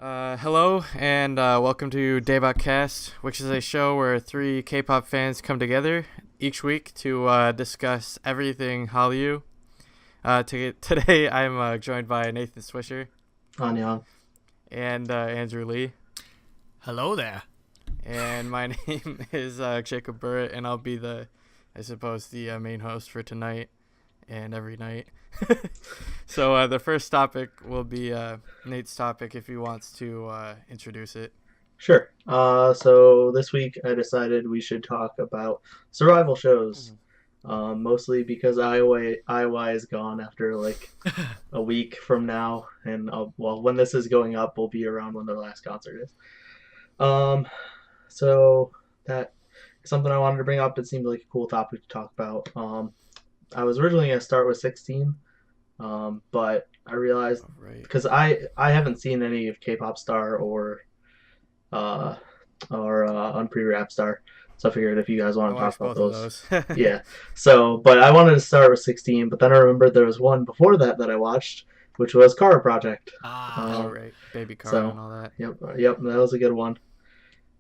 Hello and welcome to DaebakCast, which is a show where three K-pop fans come together each week to discuss everything Hallyu. Today I'm joined by Nathan Swisher Annyeong. and Andrew Lee. Hello there. And my name is Jacob Burrett, and I'll be the main host for tonight and every night. So the first topic will be Nate's topic if he wants to introduce it. Sure. So this week I decided we should talk about survival shows. Mostly because IOI is gone after like a week from now, and when this is going up, we'll be around when their last concert is. So that something I wanted to bring up. It seemed like a cool topic to talk about. I was originally going to start with 16, but I realized because I haven't seen any of K-Pop Star or Unpre Rap Star, so I figured if you guys want to talk about those. Yeah. So, but I wanted to start with 16, but then I remembered there was one before that I watched, which was Kara Project. Right, Baby Kara and all that. Yep, that was a good one.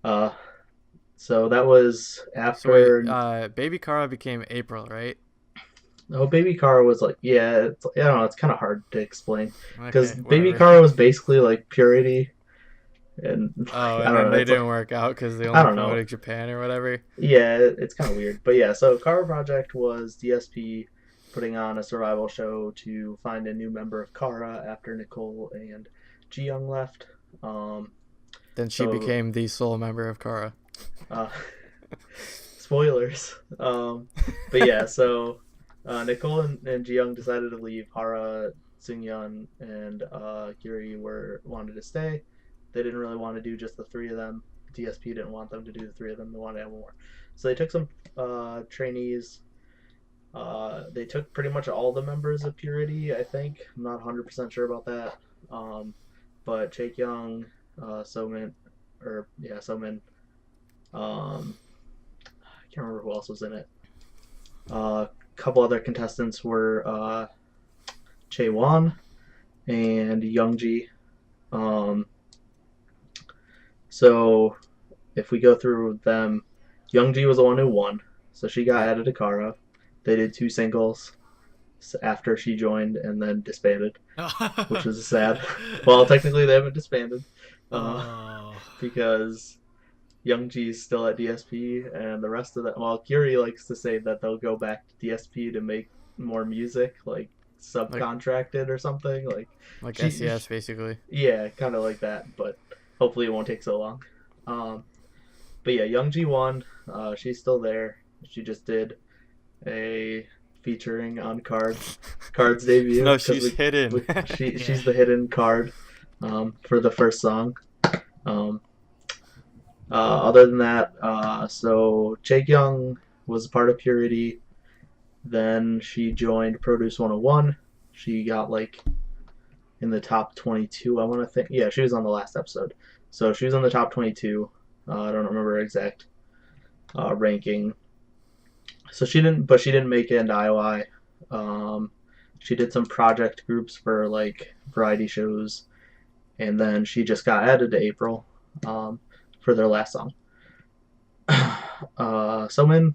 So that was after. So wait, Baby Kara became April, right? Oh, Baby Kara was like, I don't know, it's kind of hard to explain because Baby whatever. Kara was basically like Purity, and I don't know, know, they it's didn't work out because they only promoted Japan or whatever. Yeah, it's kind of weird, but yeah. So Kara Project was DSP putting on a survival show to find a new member of Kara after Nicole and Ji-young left. Then she became the sole member of Kara. Spoilers. But yeah, so. Nicole and Ji-young decided to leave. Hara, Seungyeon, and Gyuri wanted to stay. They didn't really want to do just the three of them. DSP didn't want them to do the three of them. They wanted to have more. So they took some trainees. They took pretty much all the members of Purity, I think. I'm not 100% sure about that. But Chaekyung, Somin. I can't remember who else was in it. Couple other contestants were Chaewon and Youngji. So if we go through them, Youngji was the one who won, so she got added to Kara. They did 2 singles after she joined and then disbanded, which was sad. Well, technically they haven't disbanded because Youngji's still at DSP, and the rest of that. Well, Gyuri likes to say that they'll go back to DSP to make more music, like subcontracted or something, like SES basically. Yeah, kind of like that, but hopefully it won't take so long. But yeah, Youngji won. She's still there. She just did a featuring on Card's debut. No, she's hidden. She's the hidden Card for the first song. Other than that, so Chaekyung was part of Purity. Then she joined Produce 101. She got like in the top 22, I want to think. Yeah, she was on the last episode. So she was in the top 22. I don't remember her exact ranking. So she didn't make it into IOI. She did some project groups for like variety shows, and then she just got added to April. For their last song. Somin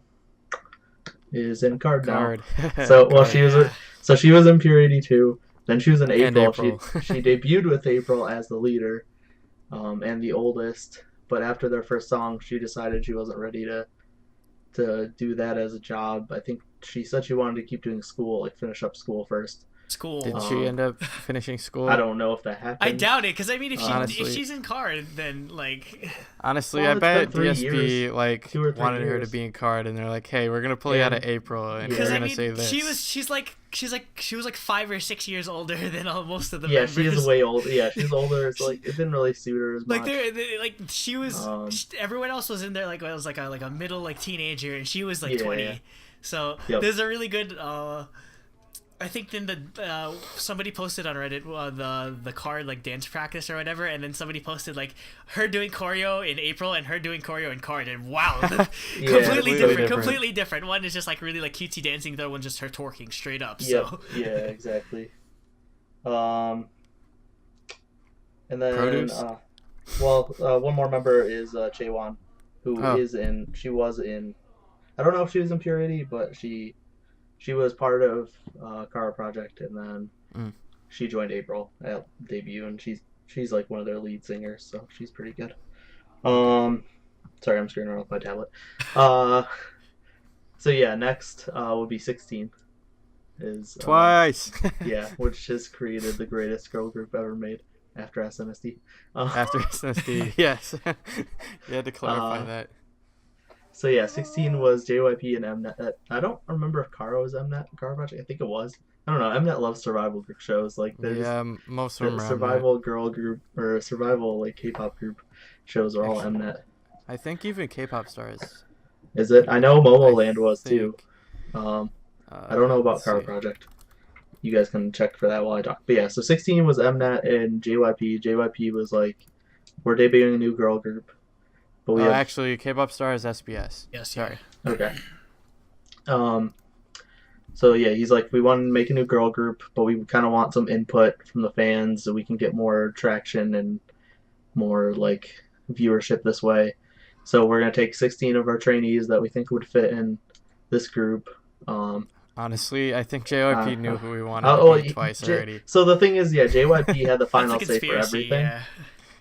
is in Card now. So she was in Purity too. Then she was in April. She debuted with April as the leader, and the oldest. But after their first song, she decided she wasn't ready to do that as a job. I think she said she wanted to keep doing school, like finish up school first. School. Did she end up finishing school? I don't know if that happened. I doubt it, because I mean, if Honestly, she's in Card, then like. Honestly, I bet DSP wanted her to be in Card, and they're like, "Hey, we're gonna pull you out of April, and we're gonna say this." She was like 5 or 6 years older than most of the members. Yeah, she is way older. Yeah, she's older. It's like it didn't really suit her as much. Like she was. Everyone else was in there like was like a middle like teenager, and she was like 20. Yeah. So there's a really good. I think then somebody posted on Reddit the Card like dance practice or whatever, and then somebody posted like her doing choreo in April and her doing choreo in Card, and wow, completely different. One is just like really like cutesy dancing, the other one's just her twerking straight up. So yeah, exactly. And then, Produce? one more member is Chaewon, who she was in, I don't know if she was in Purity, but she was part of Kara Project, and then she joined April at debut, and she's like one of their lead singers, so she's pretty good. Sorry, I'm screwing around with my tablet. So yeah, next would be 16. Is Twice. Yeah, which has created the greatest girl group ever made after SNSD. After SNSD, yes. You had to clarify that. So yeah, 16 was JYP and Mnet. I don't remember if Kara was Mnet, Kara Project. I think it was. I don't know. Mnet loves survival group shows. Like most of them are survival girl group or survival like K-pop group shows are all Mnet. I think even K-pop stars. Is it? I know Momoland was too. I don't know about Kara Project. You guys can check for that while I talk. But yeah, so 16 was Mnet and JYP. JYP was like, we're debuting a new girl group. But actually, K-pop star is SBS. Yes, sorry. Okay. So yeah, he's like, we want to make a new girl group, but we kind of want some input from the fans so we can get more traction and more like viewership this way. So we're gonna take 16 of our trainees that we think would fit in this group. Honestly, I think JYP knew who we wanted to be twice already. So the thing is, JYP had the final say for everything.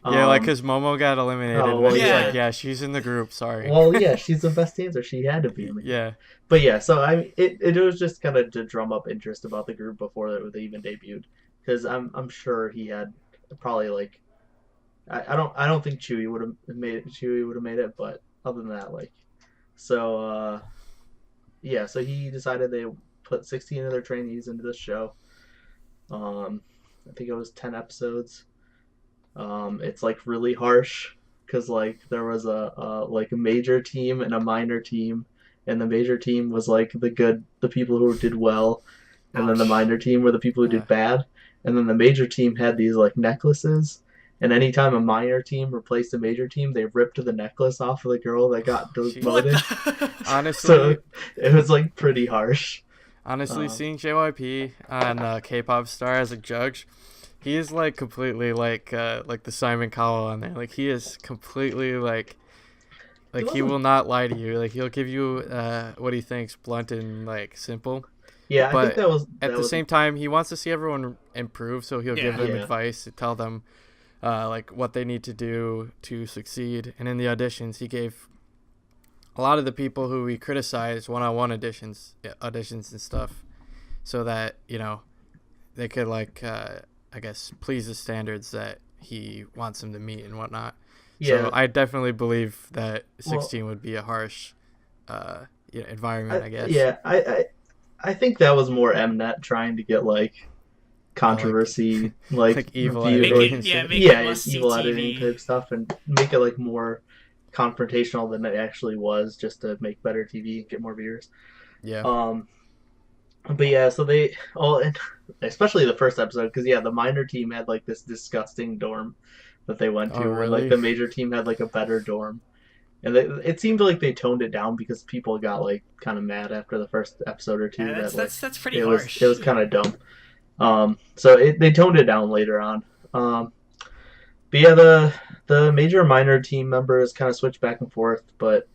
Yeah, like because Momo got eliminated. Like, she's in the group. Sorry. Well, yeah, she's the best dancer. She had to be in the group. Yeah. But yeah, so it was just kind of to drum up interest about the group before they even debuted, because I'm sure he had probably like, I don't think Chewie would have made it. Chewie would have made it, but other than that, like, so yeah, so he decided they put 16 of their trainees into this show. I think it was 10 episodes. It's like really harsh because like there was a major team and a minor team, and the major team was like the people who did well, and then the minor team were the people who did bad, and then the major team had these like necklaces, and anytime a minor team replaced a major team, they ripped the necklace off of the girl that got demoted. Honestly, so it was like pretty harsh. Honestly, seeing JYP on K-pop Star as a judge, he is like completely like the Simon Cowell on there. Like he is completely like he will not lie to you. Like he'll give you what he thinks blunt and like simple. Yeah, but I think that was at the same time he wants to see everyone improve, so he'll give them advice to tell them like what they need to do to succeed. And in the auditions, he gave a lot of the people who we criticized one-on-one auditions and stuff, so that they could like I guess please the standards that he wants them to meet and whatnot. Yeah. So I definitely believe that 16 would be a harsh environment, I guess. Yeah, I think that was more Mnet trying to get like controversy, like evil editing, evil editing type stuff, and make it like more confrontational than it actually was, just to make better TV and get more viewers. Yeah. But yeah, so they and especially the first episode, because the minor team had like this disgusting dorm that they went to, where like the major team had like a better dorm, and it seemed like they toned it down because people got like kind of mad after the first episode or two. Yeah, that's pretty harsh. It was kind of dumb. So they toned it down later on. But yeah, the major and minor team members kind of switch back and forth, but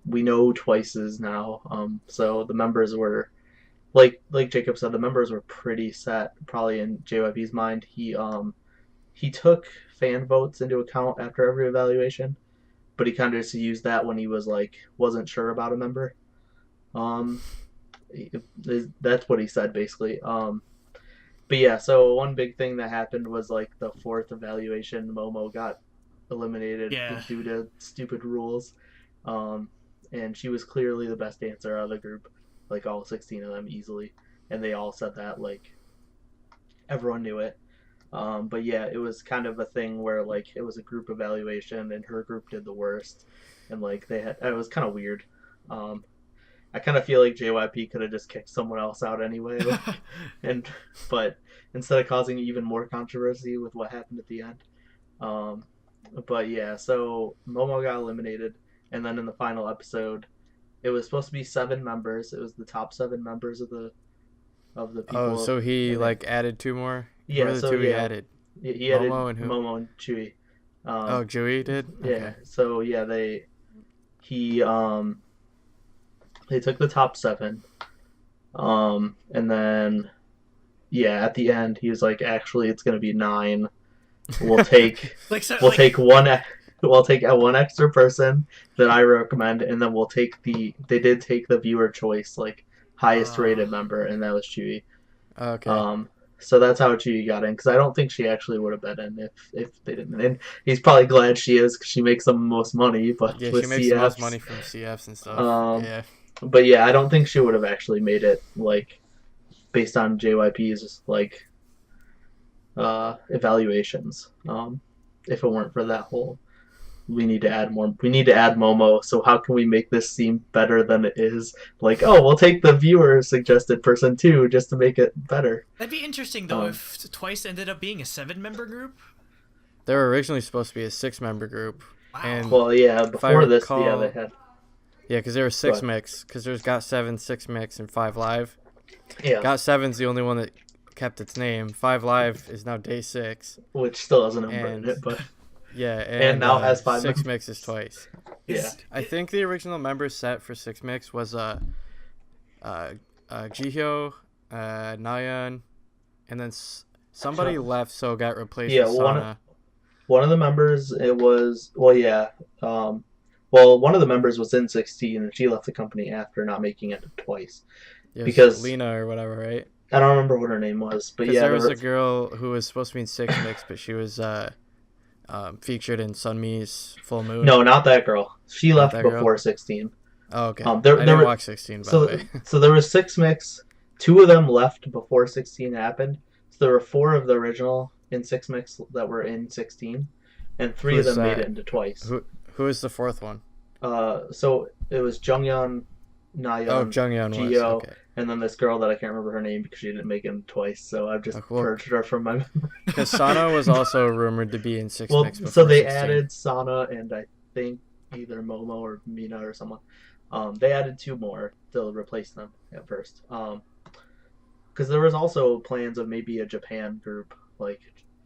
we know Twice's now. So the members were like Jacob said, the members were pretty set. Probably in JYP's mind, he took fan votes into account after every evaluation, but he kind of just used that when he was like wasn't sure about a member. That's what he said basically. But yeah, so one big thing that happened was like the fourth evaluation, Momo got eliminated due to stupid rules. And she was clearly the best dancer out of the group, like all 16 of them easily. And they all said that, like, everyone knew it. But yeah, it was kind of a thing where, like, it was a group evaluation and her group did the worst. And, like, it was kind of weird. I kind of feel like JYP could have just kicked someone else out anyway. But instead of causing even more controversy with what happened at the end. But yeah, so Momo got eliminated. And then in the final episode, it was supposed to be 7 members. It was the top 7 members of the people. Oh, so he like added 2 more? Yeah, so he added. He added Momo and who? Momo and Chewy. Chewy did. Yeah. Okay. So yeah, they took the top 7, and then at the end he was like, actually, it's gonna be 9. We'll take take one extra person that I recommend, and then we'll take they did take the viewer choice like highest rated member, and that was Chewy. Okay. So that's how Chewy got in, because I don't think she actually would have been in if they didn't. And he's probably glad she is, because she makes the most money. But yeah, with she makes CFs, the most money from CFs and stuff. Yeah. But yeah, I don't think she would have actually made it, like, based on JYP's like evaluations. If it weren't for that whole, we need to add Momo. So how can we make this seem better than it is? Like, oh, we'll take the viewer suggested person too, just to make it better. That'd be interesting though if Twice ended up being a 7-member group. They were originally supposed to be a 6-member group. Wow. And well, yeah, before this, they had. Yeah, because there were 6 mix. Because there's GOT7, 6 mix, and 5 live. Yeah. GOT7's the only one that kept its name. 5 live is now day 6, which still has a number in it, but. Yeah, and now has 5 6 mix is Twice. Yeah. I think the original member set for 6 mix was Jihyo, Nayeon, and then somebody left, so got replaced with Sana. One of the members, it was one of the members was in 16, and she left the company after not making it Twice. Because Lena or whatever, right? I don't remember what her name was, but yeah, there was a girl who was supposed to be in 6 mix, but she was featured in Sunmi's Full Moon. No, not that girl. She left before 16. Oh, okay. I didn't watch 16, by the way. So there was 6 mix. 2 of them left before 16 happened. So there were 4 of the original in 6 mix that were in 16, and 3 of them made it into Twice. Who is the 4th one? So it was Jungyeon, Nayeon, Jungyeon Jihyo, okay. And then this girl that I can't remember her name because she didn't make it Twice, so I've just purged her from my memory. Because Sana was also rumored to be in 6 mix before so they 16. added Sana and I think either Momo or Mina or someone. They added 2 more to replace them at first. Because there was also plans of maybe a Japan group, like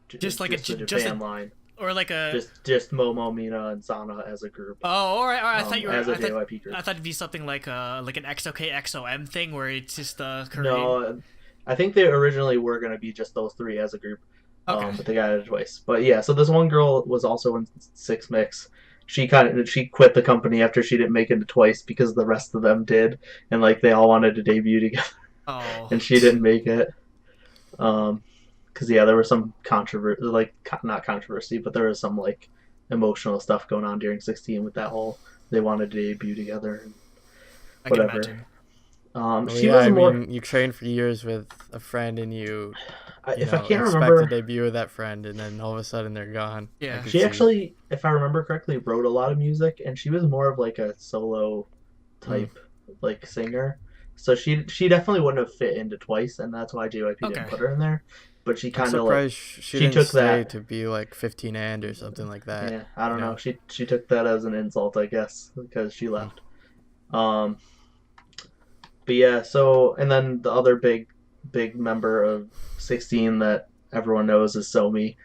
just a Japan line. Or like a just Momo, Mina, and Sana as a group. Oh, all right. I thought you were as a JYP group. I thought it'd be something like an XOK XOM thing where it's just Korean. No, I think they originally were gonna be just those 3 as a group. Okay. But they got it Twice. But yeah, so this one girl was also in 6 mix. She quit the company after she didn't make it to Twice because the rest of them did, and like they all wanted to debut together. Oh. And she didn't make it. Because there was some controversy, like not controversy, but there was some like emotional stuff going on during 16 with that whole they wanted to debut together and whatever. I mean, you trained for years with a friend and you expect the debut of that friend, and then all of a sudden they're gone. Yeah, she actually, if I remember correctly, wrote a lot of music, and she was more of like a solo type like singer. So she definitely wouldn't have fit into Twice, and that's why JYP didn't put her in there. But she kind of like she didn't took stay that to be like 15 and or something like that. Yeah, I don't know. She took that as an insult, I guess, because she left. But yeah, so and then the other big member of 16 that everyone knows is Somi.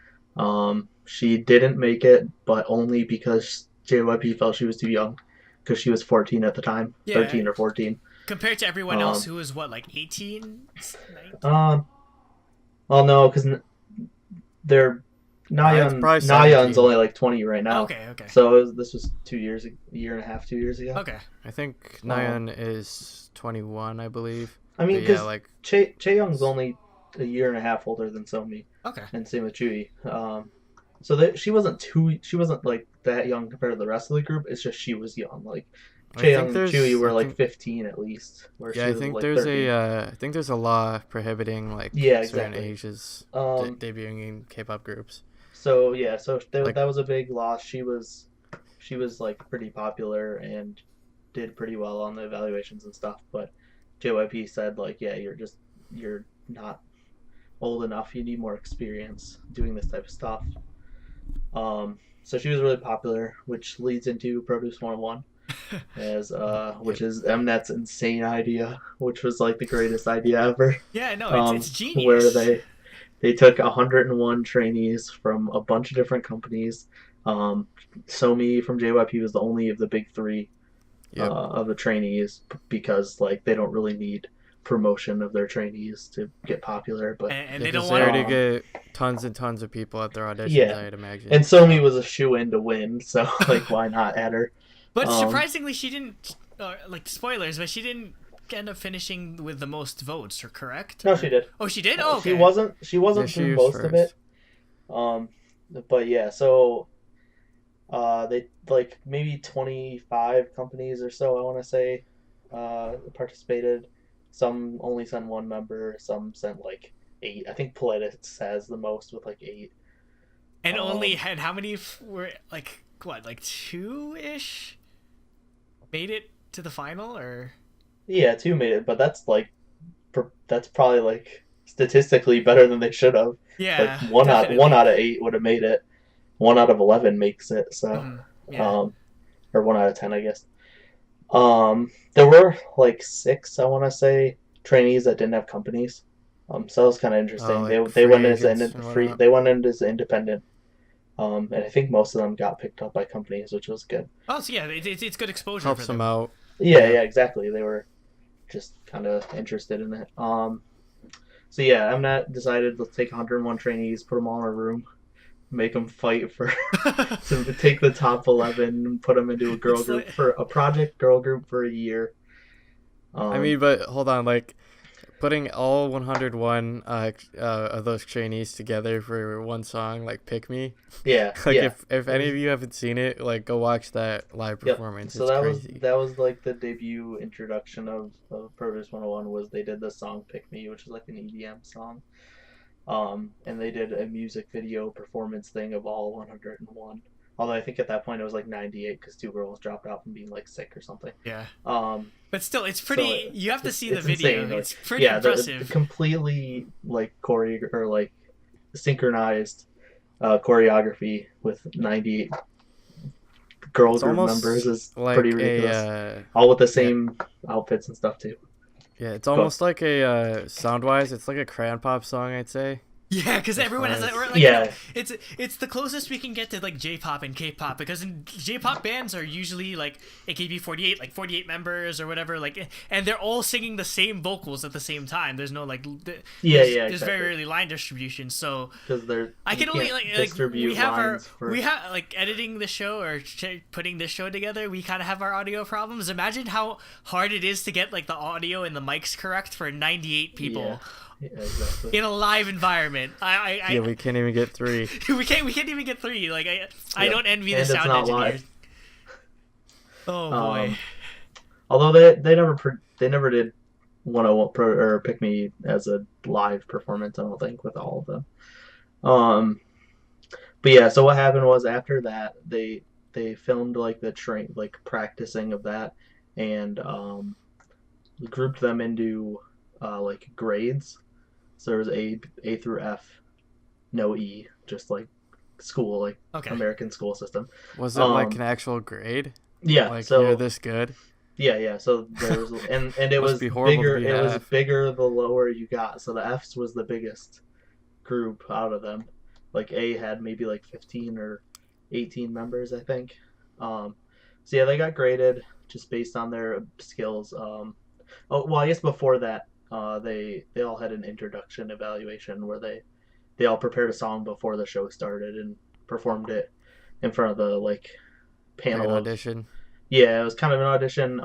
She didn't make it, but only because JYP felt she was too young, because she was 14 at the time, 13 or 14. Compared to everyone else who was, what, like 18? 19? Well, no, because Nayeon's only like 20 right now. Okay. So this was 2 years, a year and a half, 2 years ago. Okay. I think Nayeon is 21, I believe. I mean, because Chaeyoung's only a year and a half older than Somi. Okay. And same with Chewy. So she wasn't like that young compared to the rest of the group. It's just she was young. Like Chaeyoung and Chewy were like 15 at least. I think there's a law prohibiting like certain ages debuting in K-pop groups. So yeah, that was a big loss. She was like pretty popular and did pretty well on the evaluations and stuff. But JYP said like, yeah, you're not old enough. You need more experience doing this type of stuff. So she was really popular, which leads into Produce 101. Which is Mnet's insane idea, which was like the greatest idea ever. Yeah, no, it's genius. Where They took 101 trainees from a bunch of different companies. Somi from JYP was the only of the big three of the trainees because like they don't really need promotion of their trainees to get popular, but they don't want to get tons and tons of people at their auditions. I'd imagine. And Somi was a shoe-in to win, so like why not add her? But surprisingly, she didn't. Like spoilers, but she didn't end up finishing with the most votes. Or correct? No, she did. Oh, she did. Oh, okay. She wasn't through most of it. But yeah, so they like maybe 25 companies or so, I want to say, participated. Some only sent one member. Some sent like 8. I think Politics has the most with like 8. And only had how many were like what, like 2-ish made it to the final, or? Yeah, 2 made it, but that's probably like statistically better than they should have. Yeah, like one out of 8 would have made it. 1 out of 11 makes it. So, or 1 out of 10, I guess. There were like 6, I want to say, trainees that didn't have companies. So that was kind of interesting. They went as They went in as independent. And I think most of them got picked up by companies, which was good. Oh, so yeah, it's good exposure. Helps them out. Yeah, exactly. They were just kind of interested in it. So yeah, Mnet decided, let's take 101 trainees, put them all in a room, make them fight to take the top 11 and put them into a girl group for a project girl group for a year. I mean, but hold on, like putting all 101 of those trainees together for one song, like Pick Me. Yeah. Like if any of you haven't seen it, like go watch that live performance. So it's crazy. that was like the debut introduction of Produce 101 was they did the song Pick Me, which is like an EDM song. And they did a music video performance thing of all 101. Although I think at that point it was like 98 because 2 girls dropped out from being like sick or something. Yeah. But still, it's pretty. You have to see the video. Insane. It's pretty impressive. The completely like synchronized choreography with 98 girl group members is like pretty ridiculous. All with the same outfits and stuff too. Yeah, it's almost like a sound-wise, it's like a crayon pop song, I'd say. Yeah, because everyone has that. Like, it's the closest we can get to like J-pop and K-pop, because in J-pop bands are usually like AKB48, like 48 members or whatever, like, and they're all singing the same vocals at the same time. There's no like, there's exactly. very rarely line distribution. So because I can only like we have like editing the show or putting this show together. We kind of have our audio problems. Imagine how hard it is to get like the audio and the mics correct for 98 people. Yeah, exactly. In a live environment. We can't even get 3. we can't even get 3. Like I don't envy the sound engineers. Oh boy. Although they never did 101 or Pick Me as a live performance, I don't think, with all of them. But yeah, so what happened was after that they filmed like the like practicing of that, and grouped them into like grades. So there was A through F, no E, just like school, like American school system. Was it like an actual grade? Yeah. Like so you're this good? Yeah. So there was, and it was bigger. It was bigger the lower you got. So the F's was the biggest group out of them. Like A had maybe like 15 or 18 members, I think. So yeah, they got graded just based on their skills. I guess before that, they all had an introduction evaluation where they all prepared a song before the show started and performed it in front of the like panel. Like an audition. Yeah, it was kind of an audition,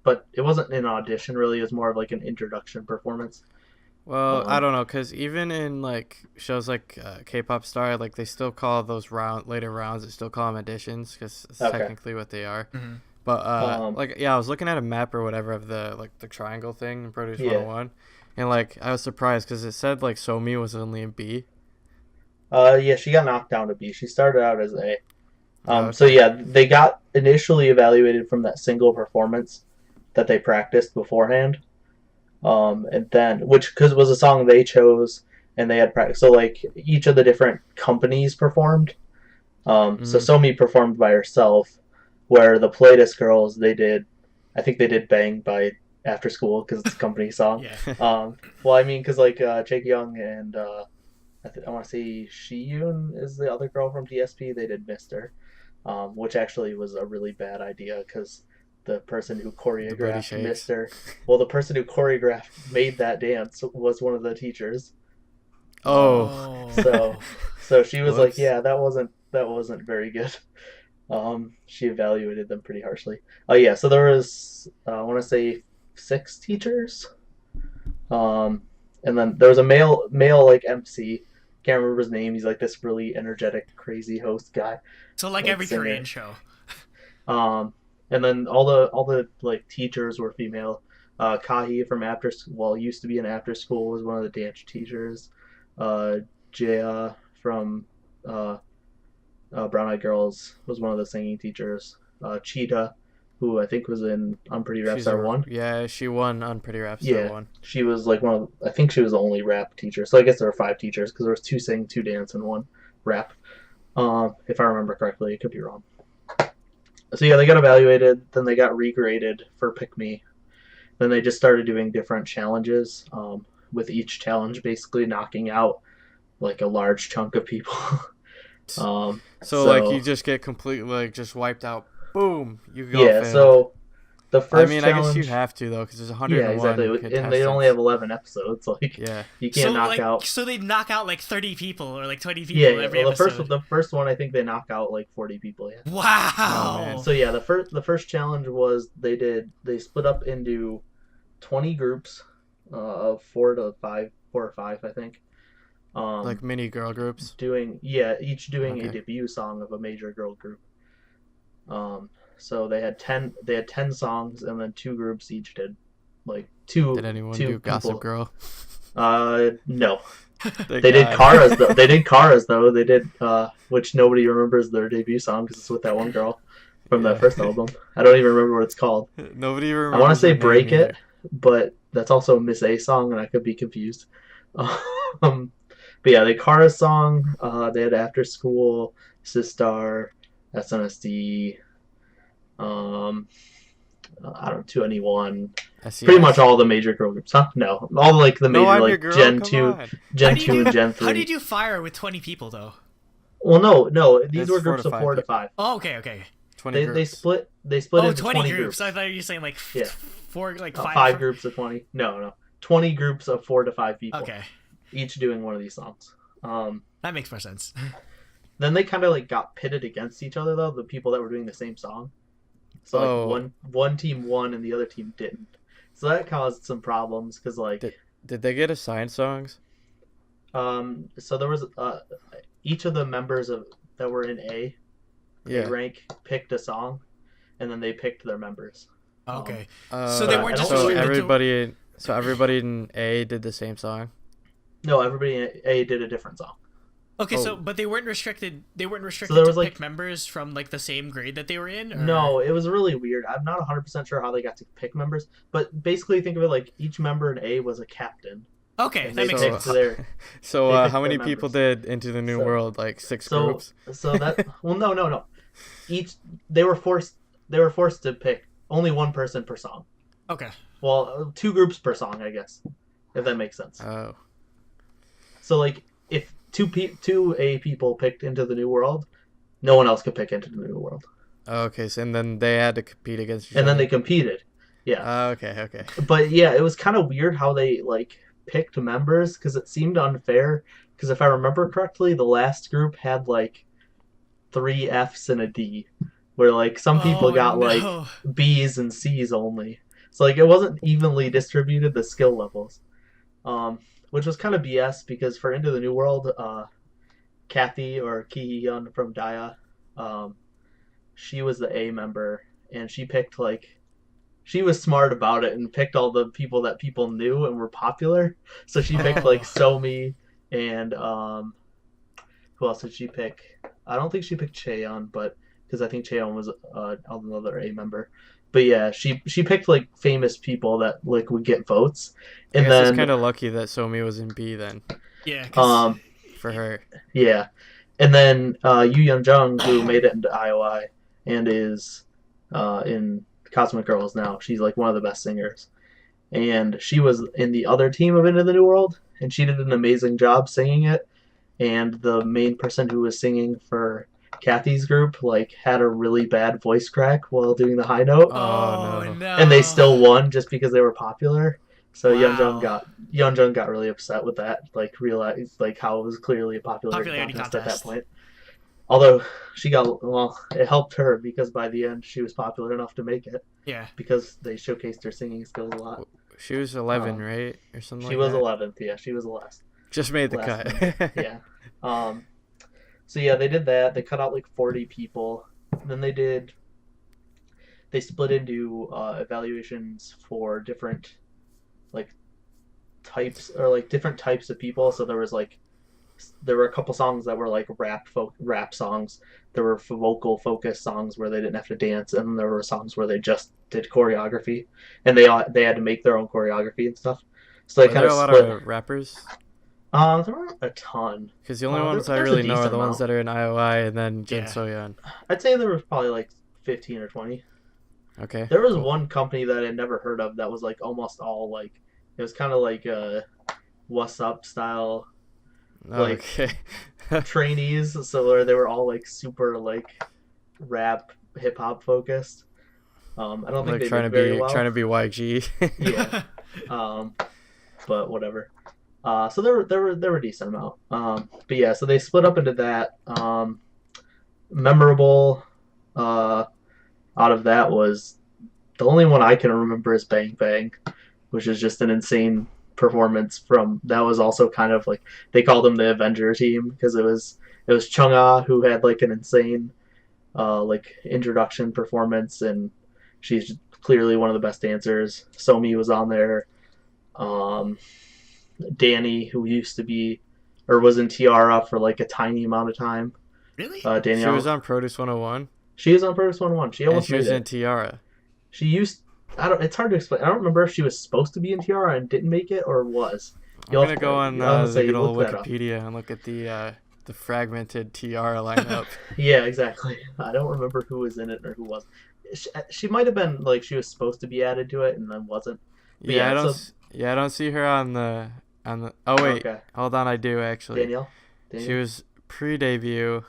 but it wasn't an audition really. It was more of like an introduction performance. Well, I don't know, because even in like shows like K-Pop Star, like they still call those later rounds, they still call them auditions because it's technically what they are. Mm-hmm. But I was looking at a map or whatever of the triangle thing in Produce 101, and like I was surprised because it said like Somi was only in B. Yeah, she got knocked down to B. She started out as A. So yeah, they got initially evaluated from that single performance that they practiced beforehand, and then because it was a song they chose and they had practice. So like each of the different companies performed. So Somi performed by herself. Where the Playtist girls, I think they did Bang by After School because it's a company song. Yeah. Well, I mean, because like Chaekyung and I want to say Shiyun is the other girl from DSP. They did Mister, which actually was a really bad idea because the person who choreographed Mister, well, the person who choreographed made that dance was one of the teachers. Oh, so she was like, yeah, that wasn't very good. She evaluated them pretty harshly. Oh yeah, so there was I want to say 6 teachers. And then there was a male like MC. Can't remember his name. He's like this really energetic, crazy host guy. So like every singer. Korean show. And then all the like teachers were female. Kahi from used to be an after school, was one of the dance teachers. Jaya from Brown Eyed Girls was one of the singing teachers. Cheetah, who I think was in Unpretty Rap Star 1. Yeah, she won Unpretty Rap Star 1. She was like I think she was the only rap teacher. So I guess there were 5 teachers because there was 2 sing, 2 dance, and 1 rap. If I remember correctly, it could be wrong. So yeah, they got evaluated, then they got regraded for Pick Me. Then they just started doing different challenges, with each challenge basically knocking out like a large chunk of people. So like you just get completely like just wiped out. Boom, you go. Yeah, so the first challenge, I guess you have to though because there's 101. Yeah, exactly. And they only have 11 episodes. Like, you can't knock out. So they knock out like 30 people or like 20 people every episode. The first one, I think they knock out like 40 people. Yeah. Wow. So yeah, the first challenge was they split up into 20 groups of 4 or 5, I think. Like mini girl groups. Each doing a debut song of a major girl group. So they had 10 songs, and then 2 groups each did like 2. Did anyone do Gossip Girl? No. They did Kara's though. They did Kara's though. They did which nobody remembers their debut song because it's with that one girl from that first album. I don't even remember what it's called. Nobody remembers. I want to say Break It, but that's also a Miss A song, and I could be confused. But yeah, they Kara's song. They had After School, Sistar, SNSD. I don't know, 2NE1. Pretty much all the major girl groups, huh? No, all like the major Gen 2, Gen 2, and Gen 3. How did you fire with 20 people though? Well, no, these were groups of 4 to 5. Oh, okay. 20 groups. They split into 20 groups. I thought you were saying like 4, like 5. 5 groups of 20. No, 20 groups of 4 to 5 people. Okay. Each doing one of these songs. That makes more sense. Then they kind of like got pitted against each other though, the people that were doing the same song. So like one team won and the other team didn't. So that caused some problems because like did they get assigned songs? So there was each of the members that were in A rank picked a song, and then they picked their members. Okay. So they weren't just everybody in A did the same song. No, everybody in A did a different song. Okay, but they weren't restricted. They weren't restricted to pick members from like the same grade that they were in. Or? No, it was really weird. I'm not 100% sure how they got to pick members, but basically think of it like each member in A was a captain. Okay, that makes sense. So how many people did Into the New World? Like 6 groups. So that no. They were forced to pick only one person per song. Okay. Well, 2 groups per song, I guess, if that makes sense. Oh. So like if two A people picked Into the New World, no one else could pick Into the New World. Okay, so and then they had to compete against each other. And then they competed. Yeah. Okay. But yeah, it was kind of weird how they like picked members because it seemed unfair. Because if I remember correctly, the last group had like 3 Fs and a D, where like some people got like Bs and Cs only. So like it wasn't evenly distributed, the skill levels. Which was kind of BS because for Into the New World, Kathy or Ki-hyun from Daya, she was the A member, and she picked she was smart about it and picked all the people that people knew and were popular. So she picked like Somi and who else did she pick? I don't think she picked Chaeyeon, but because I think Chaeyeon was another A member. But yeah, she picked like famous people that like would get votes, and then it's kind of lucky that Somi was in B then. Yeah. For her. Yeah, and then Yoo Yeon-jung, who made it into IOI and is in Cosmic Girls now. She's like one of the best singers, and she was in the other team of Into the New World, and she did an amazing job singing it. and the main person who was singing for Kathy's group like had a really bad voice crack while doing the high note. Oh no! And they still won just because they were popular. So wow. Yeonjung got really upset with that. Like realized like how it was clearly a popularity contest at that point. Although it helped her because by the end she was popular enough to make it. Yeah. Because they showcased her singing skills a lot. She was 11, right, or something. She was 11th. Yeah, she was the last. Just made the cut. Yeah. So yeah, they did that. They cut out like 40 people. Then they split into evaluations for different like types or like different types of people. So there were a couple songs that were like rap songs. There were vocal focused songs where they didn't have to dance, and there were songs where they just did choreography, and they had to make their own choreography and stuff. So they kind of split. A lot of rappers. There weren't a ton. Because the only ones I really know are the ones that are in IOI and then Jin Soyeon. I'd say there was probably like 15 or 20. Okay. There was one company that I'd never heard of that was like almost all like it was kind of like a What's Up style, like trainees. So where they were all like super like rap hip hop focused. I don't think they did very well. Trying to be YG. Yeah. But whatever. So there were a decent amount. But yeah, so they split up into that. Memorable out of that was the only one I can remember is Bang Bang, which is just an insane performance from that was also kind of like they called them the Avenger team because it was Chung-ah who had like an insane like introduction performance, and she's clearly one of the best dancers. Somi was on there. Danny, who used to be or was in Tiara for like a tiny amount of time. Really? Danielle. She was on Produce 101. She was on Produce 101. She almost she was in Tiara. She used. It's hard to explain. I don't remember if she was supposed to be in Tiara and didn't make it or was. I'm gonna go on the good old Wikipedia and look at the fragmented Tiara lineup. Yeah, exactly. I don't remember who was in it or who wasn't. She might have been like she was supposed to be added to it and then wasn't. But I don't see her on the. Oh wait, okay. Hold on, I do actually. Danielle? She was pre-debut.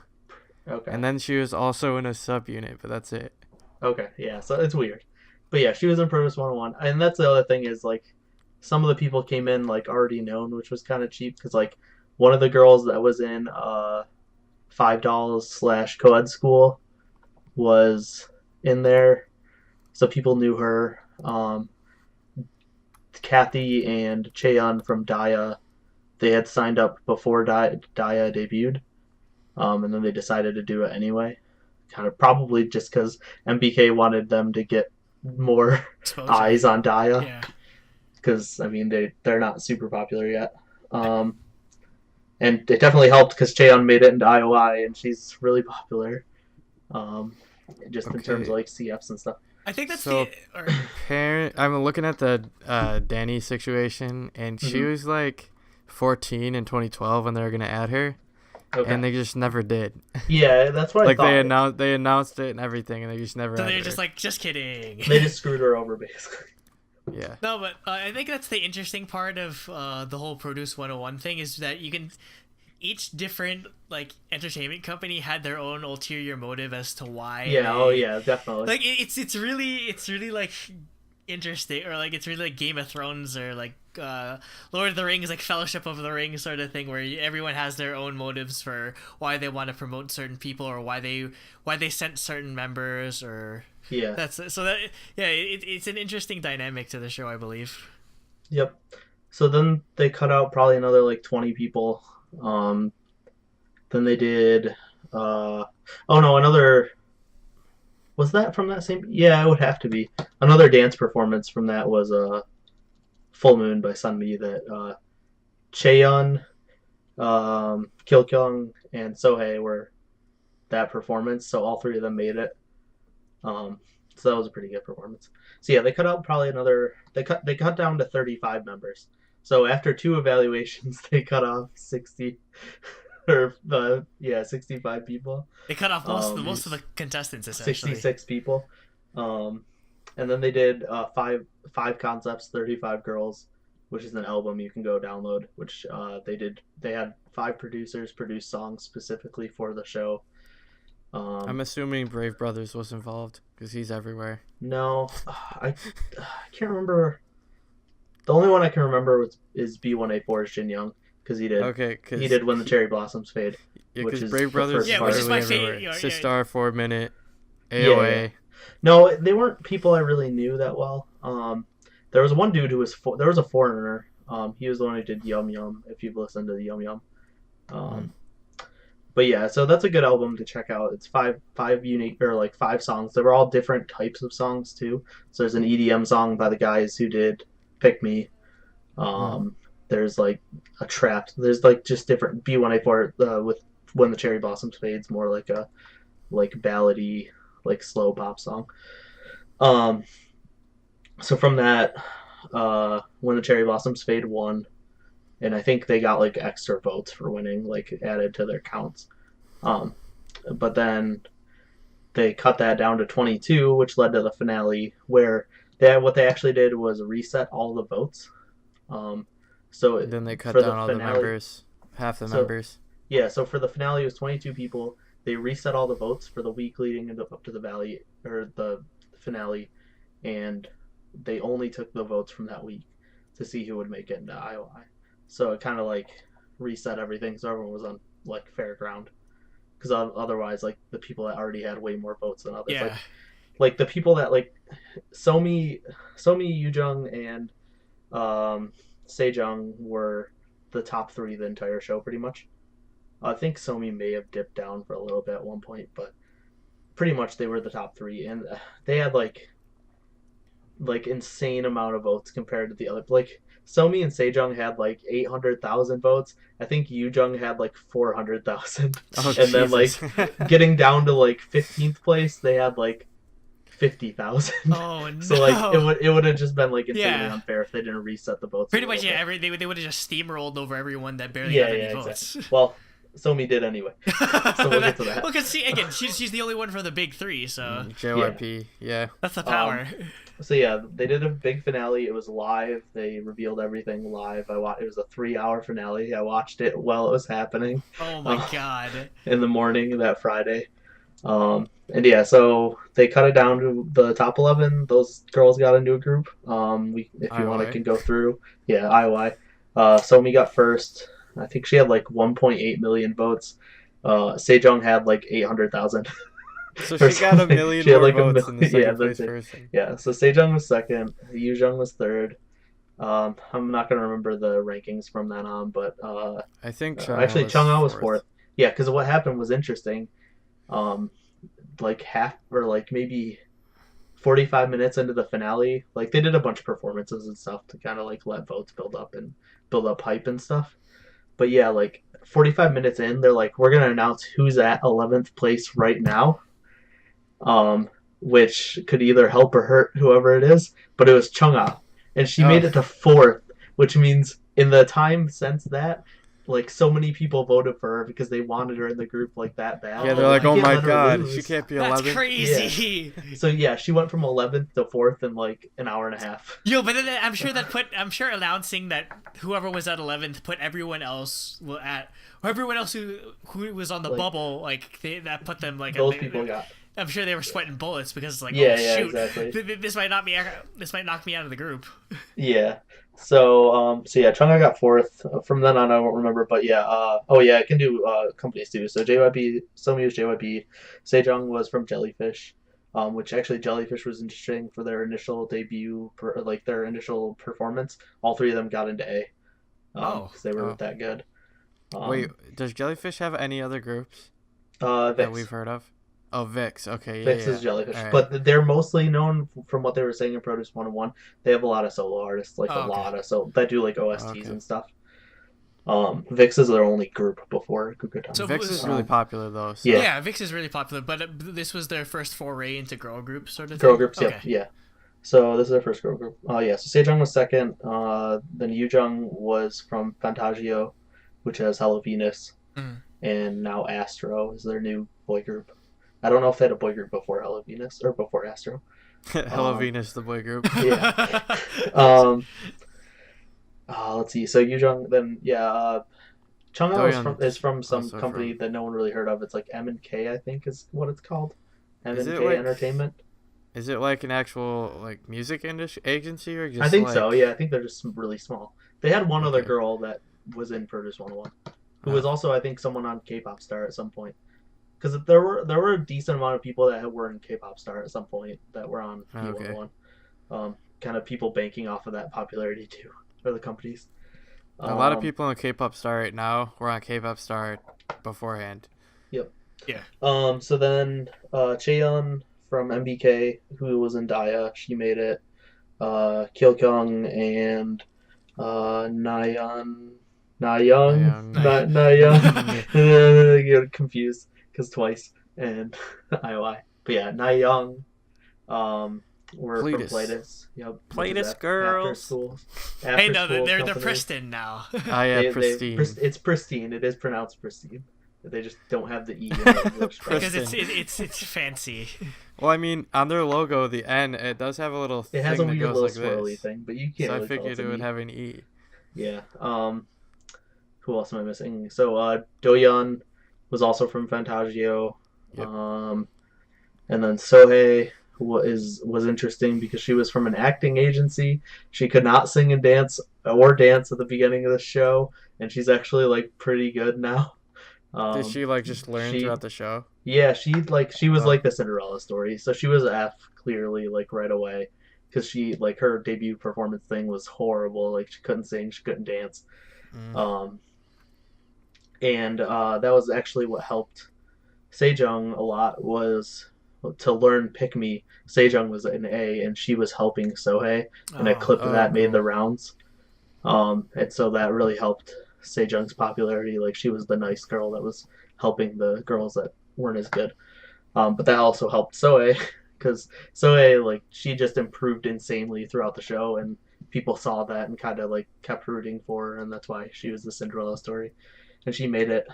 Okay. And then she was also in a subunit, but that's it. Okay, yeah, so it's weird. But yeah, she was in Produce 101. And that's the other thing is like some of the people came in like already known, which was kind of cheap because like one of the girls that was in $5 / co-ed school was in there. So people knew her. Kathy and Cheon from Daya, they had signed up before Daya debuted, and then they decided to do it anyway. Kind of probably just because MBK wanted them to get more eyes on Daya. Yeah. Because I mean they're not super popular yet, and it definitely helped because Cheon made it into IOI and she's really popular, just in terms of like CFs and stuff. I think that's I'm looking at the Danny situation, and she was like 14 in 2012 when they were gonna add her, and they just never did. Yeah, that's what I thought. They announced it and everything, and they just never. So they're just like, just kidding. They just screwed her over, basically. Yeah. No, but I think that's the interesting part of the whole Produce 101 thing is that you can. Each different like entertainment company had their own ulterior motive as to why. Yeah, definitely. Like it's really like interesting, or like it's really like Game of Thrones or like Lord of the Rings, like Fellowship of the Ring sort of thing, where everyone has their own motives for why they want to promote certain people or why they sent certain members or it's an interesting dynamic to the show, I believe. Yep. So then they cut out probably another like 20 people. Then they did another was that from that same it would have to be another dance performance from that was Full Moon by Sunmi that Cheon, Kilkyung and Sohei were that performance, so all three of them made it. So that was a pretty good performance. So yeah, they cut out probably another they cut down to 35 members. So after 2 evaluations, they cut off 60 or 65 people. They cut off most of the contestants, essentially. 66 people. And then they did five concepts, 35 girls, which is an album you can go download, which they had 5 producers produce songs specifically for the show. I'm assuming Brave Brothers was involved because he's everywhere. No, I can't remember. The only one I can remember is B1A4's Jin Young, because he did When the Cherry Blossoms Fade. Yeah, because Brave Brothers which is my favorite. Sistar, 4 Minute, AOA. Yeah. No, they weren't people I really knew that well. There was one dude who was there was a foreigner. He was the one who did Yum Yum. If you've listened to the Yum Yum. But yeah, so that's a good album to check out. It's five unique, or like 5 songs. They were all different types of songs too. So there's an EDM song by the guys who did Pick Me. There's like a trap. There's like just different B1A4 with When the Cherry Blossoms Fades, more like a ballady, like slow pop song. So from that, When the Cherry Blossoms Fade won. And I think they got like extra votes for winning, like added to their counts. But then they cut that down to 22, which led to the finale, where what they actually did was reset all the votes. So then they cut down all the members, half the members. Yeah, so for the finale, it was 22 people. They reset all the votes for the week leading up to the finale, and they only took the votes from that week to see who would make it into IOI. So it kind of like reset everything, so everyone was on like fair ground. Because otherwise, like the people that already had way more votes than others, like the people that like Somi, Yoojung, and Sejong were the top 3 the entire show pretty much. I think Somi may have dipped down for a little bit at one point, but pretty much they were the top 3, and they had like insane amount of votes compared to the other. Like Somi and Sejong had like 800,000 votes. I think Yoojung had like 400,000. Oh, and then like getting down to like 15th place, they had like 50,000. Oh no! So like it would have just been like insanely unfair if they didn't reset the votes. Pretty much, yeah. They would have just steamrolled over everyone that barely got any votes. Exactly. Well, Somi did anyway. So we'll get to that. Well, because see, again, she's the only one for the big 3, so JYP, yeah. That's the power. So yeah, they did a big finale. It was live. They revealed everything live. It was a 3-hour finale. I watched it while it was happening. Oh my god! In the morning that Friday. And yeah, so they cut it down to the top 11. Those girls got into a group. If you want, I can go through. Yeah, IOI. Somi got first. I think she had like 1.8 million votes. Sejong had like 800,000. So she got a million more votes in the second place person. Yeah, so Sejong was second. Yoojung was third. I'm not going to remember the rankings from then on, but I think Chungha was fourth. Yeah, because what happened was interesting. Like half or like maybe 45 minutes into the finale, like they did a bunch of performances and stuff to kind of like let votes build up hype and stuff. But yeah, like 45 minutes in, they're like, we're going to announce who's at 11th place right now, which could either help or hurt whoever it is. But it was Chungha, and she made it to 4th, which means in the time since that, like so many people voted for her because they wanted her in the group like that bad. Yeah, they're like, oh my god, she can't be 11th. That's crazy. Yeah. So yeah, she went from 11th to 4th in like an hour and a half. Yo, but then I'm sure announcing that whoever was at 11th put everyone else who was on the bubble, like that put them like those people got. I'm sure they were sweating bullets because it's like, shoot, exactly. This might knock me out of the group. Yeah. So yeah, Chungha got 4th. From then on, I won't remember, but yeah. I can do companies too. So JYP, Somi was JYP, Sejong was from Jellyfish, which actually Jellyfish was interesting for their initial debut, their initial performance. All 3 of them got into A, because they were that good. Wait, does Jellyfish have any other groups that we've heard of? Oh, VIX. Okay, VIX is Jellyfish. Right. But they're mostly known from what they were saying in Produce 101. They have a lot of solo artists, lot of that do like OSTs and stuff. VIX is their only group before Gugutan. So VIX is really popular though. So. Yeah, VIX is really popular, but this was their first foray into girl groups sort of thing? Girl groups, yeah. So this is their first girl group. So Sejong was second. Then Yoojung was from Fangirling, which has Hello Venus. And now Astro is their new boy group. I don't know if they had a boy group before Hello Venus or before Astro. Hello Venus, the boy group. Yeah. let's see. So Yujong, then Chang'e is from some also company that no one really heard of. It's like M&K, I think, is what it's called. M&K like, Entertainment. Is it like an actual like music industry agency or just? I think like... so. Yeah, I think they're just really small. They had one other girl that was in Produce 101, who was also, I think, someone on K-Pop Star at some point. Because there were a decent amount of people that were in K-Pop Star at some point that were on P101. Kind of people banking off of that popularity too, for the companies. A lot of people on K-Pop Star right now were on K-Pop Star beforehand. Yep. Yeah. So then Chaeyeon from MBK, who was in Daya, she made it. Kyokyung and Nayoung. I get confused because twice and IOI. But yeah, Nayoung. We're from Playtis. Yep. Playtis girls. After school. Hey, no, they're Pristine now. Pristine. It's pristine. It is pronounced pristine. They just don't have the E in it. Because it's fancy. Well, I mean, on their logo, the N, it does have a little thing. It has a weird little like swirly thing, but you can't. So really I figured it would have an E. Yeah. Who else am I missing? So Doyeon was also from Fangirling. Yep. And then Sohei was interesting because she was from an acting agency. She could not sing and dance at the beginning of the show, and she's actually like pretty good now. Did she like just learn throughout the show? Yeah, she was like the Cinderella story. So she was F clearly like right away because she like her debut performance thing was horrible. Like she couldn't sing, she couldn't dance. And that was actually what helped Sejong a lot was to learn Pick Me. Sejong was an A and she was helping Sohei, and a clip of that made the rounds. And so that really helped Sejong's popularity. Like she was the nice girl that was helping the girls that weren't as good. But that also helped Sohei because Sohei, like, she just improved insanely throughout the show, and people saw that and kind of like kept rooting for her, and that's why she was the Cinderella story, and she made it.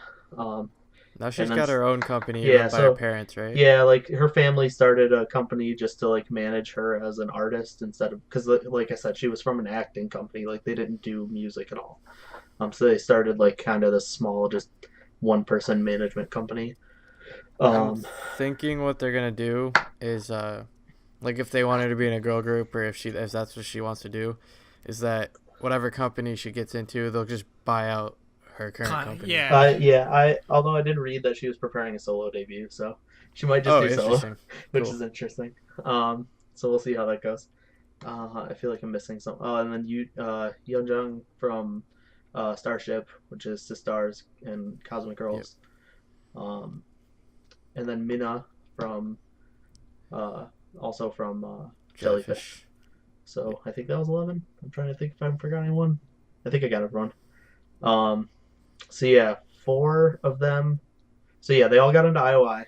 Now she's got her own company by her parents, right? Yeah, like her family started a company just to like manage her as an artist instead of, because like I said, she was from an acting company. Like they didn't do music at all. So they started like kind of this small, just one person management company. I'm thinking what they're gonna do is like if they want her to be in a girl group, or if that's what she wants to do, is that whatever company she gets into, they'll just buy out her current company. Yeah. Although I did read that she was preparing a solo debut, so she might just do solo, which is interesting. So we'll see how that goes. I feel like I'm missing some. And then Yeonjung from Starship, which is Sistars and Cosmic Girls. Yep. And then Mina from also from Jellyfish. So I think that was 11. I'm trying to think if I forgot anyone. I think I got everyone. So yeah, 4 of them. So yeah, they all got into IOI,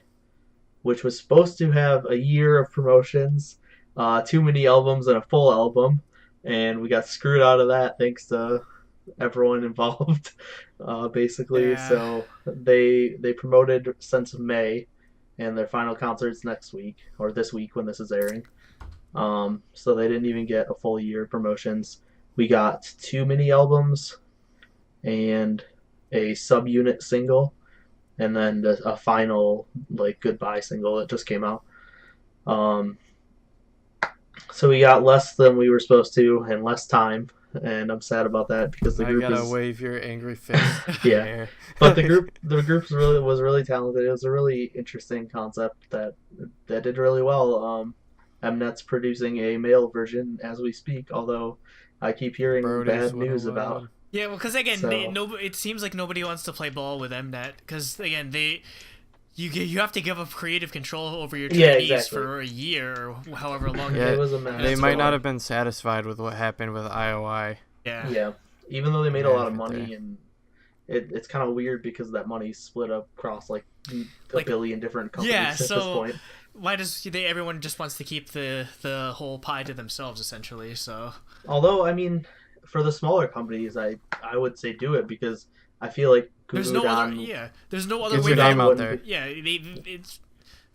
which was supposed to have a year of promotions, 2 mini albums and a full album, and we got screwed out of that thanks to everyone involved, basically. Yeah. So they promoted Sense of May, and their final concert's next week, or this week when this is airing. So they didn't even get a full year of promotions. We got 2 mini albums and a subunit single, and then a final like goodbye single that just came out. So we got less than we were supposed to and less time, and I'm sad about that because the group gotta wave your angry fist. Yeah, but the group was really talented. It was a really interesting concept that did really well. Mnet's producing a male version as we speak, although I keep hearing bad news about. Yeah, well, because again, it seems like nobody wants to play ball with Mnet because again, you have to give up creative control over your trainees for a year or however long. Yeah, it was a mess. They might not have been satisfied with what happened with IOI. Yeah. Even though they made a lot of money, and it's kind of weird because that money's split up across like a billion different companies at this point. Why does everyone just wants to keep the whole pie to themselves essentially? So although I mean, for the smaller companies, I would say do it because I feel like there's no other way out there. Yeah, it's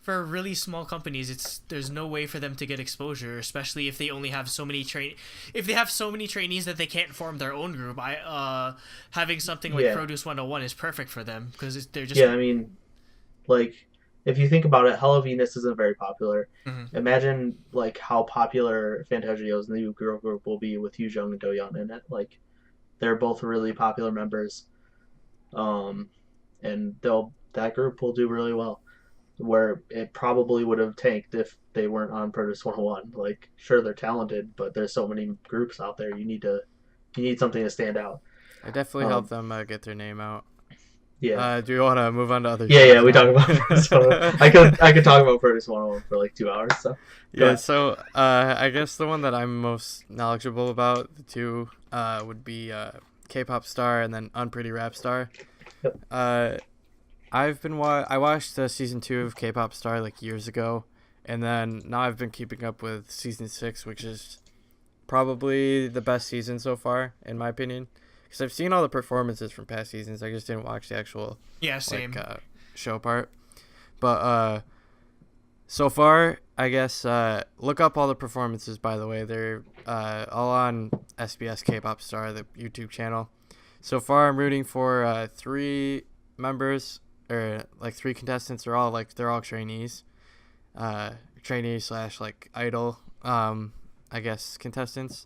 for really small companies, there's no way for them to get exposure, especially if they only have so many trainees that they can't form their own group. Having something like Produce 101 is perfect for them because they're just I mean, like if you think about it, Hello Venus isn't very popular. Mm-hmm. Imagine like how popular Fantagio's new girl group will be with Youjung and Doyeon in it. Like they're both really popular members, and that group will do really well. Where it probably would have tanked if they weren't on Produce 101. Like, sure, they're talented, but there's so many groups out there. You need something to stand out. I definitely help them get their name out. Yeah. Do you want to move on to other? Yeah. We talk about Produce 101. I could talk about Produce 101 for like 2 hours. So yeah. So I guess the one that I'm most knowledgeable about, the two, would be K-Pop Star and then Unpretty Rap Star. Yep. I watched season 2 of K-Pop Star like years ago, and then now I've been keeping up with season 6, which is probably the best season so far in my opinion, because I've seen all the performances from past seasons. I just didn't watch the actual same show part. But so far, I guess look up all the performances. By the way, they're all on SBS K-Pop Star, the YouTube channel. So far, I'm rooting for 3 members. Or like 3 contestants. They're all trainees, trainees / like idol, I guess contestants.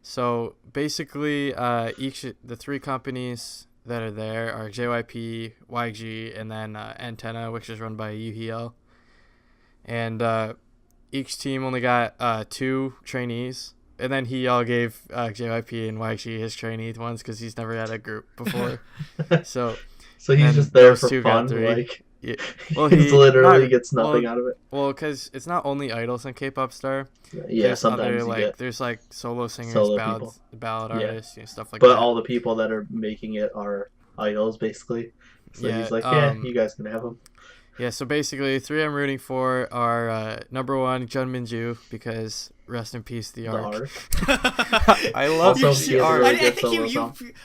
So basically, the 3 companies that are there are JYP, YG, and then Antenna, which is run by Yu. And each team only got 2 trainees, and then Hyeo gave JYP and YG his trainee ones because he's never had a group before. So he's just there for fun, like. Yeah. Well, he literally gets nothing out of it. Well, because it's not only idols on K-Pop Star. Yeah, there's sometimes there's like solo singers, ballad artists, stuff like that. But all the people that are making it are idols, basically. So he's like, you guys can have them. Yeah, so basically, 3 I'm rooting for are number 1, Jun Minju, because rest in peace, the Arc. I love the Arc.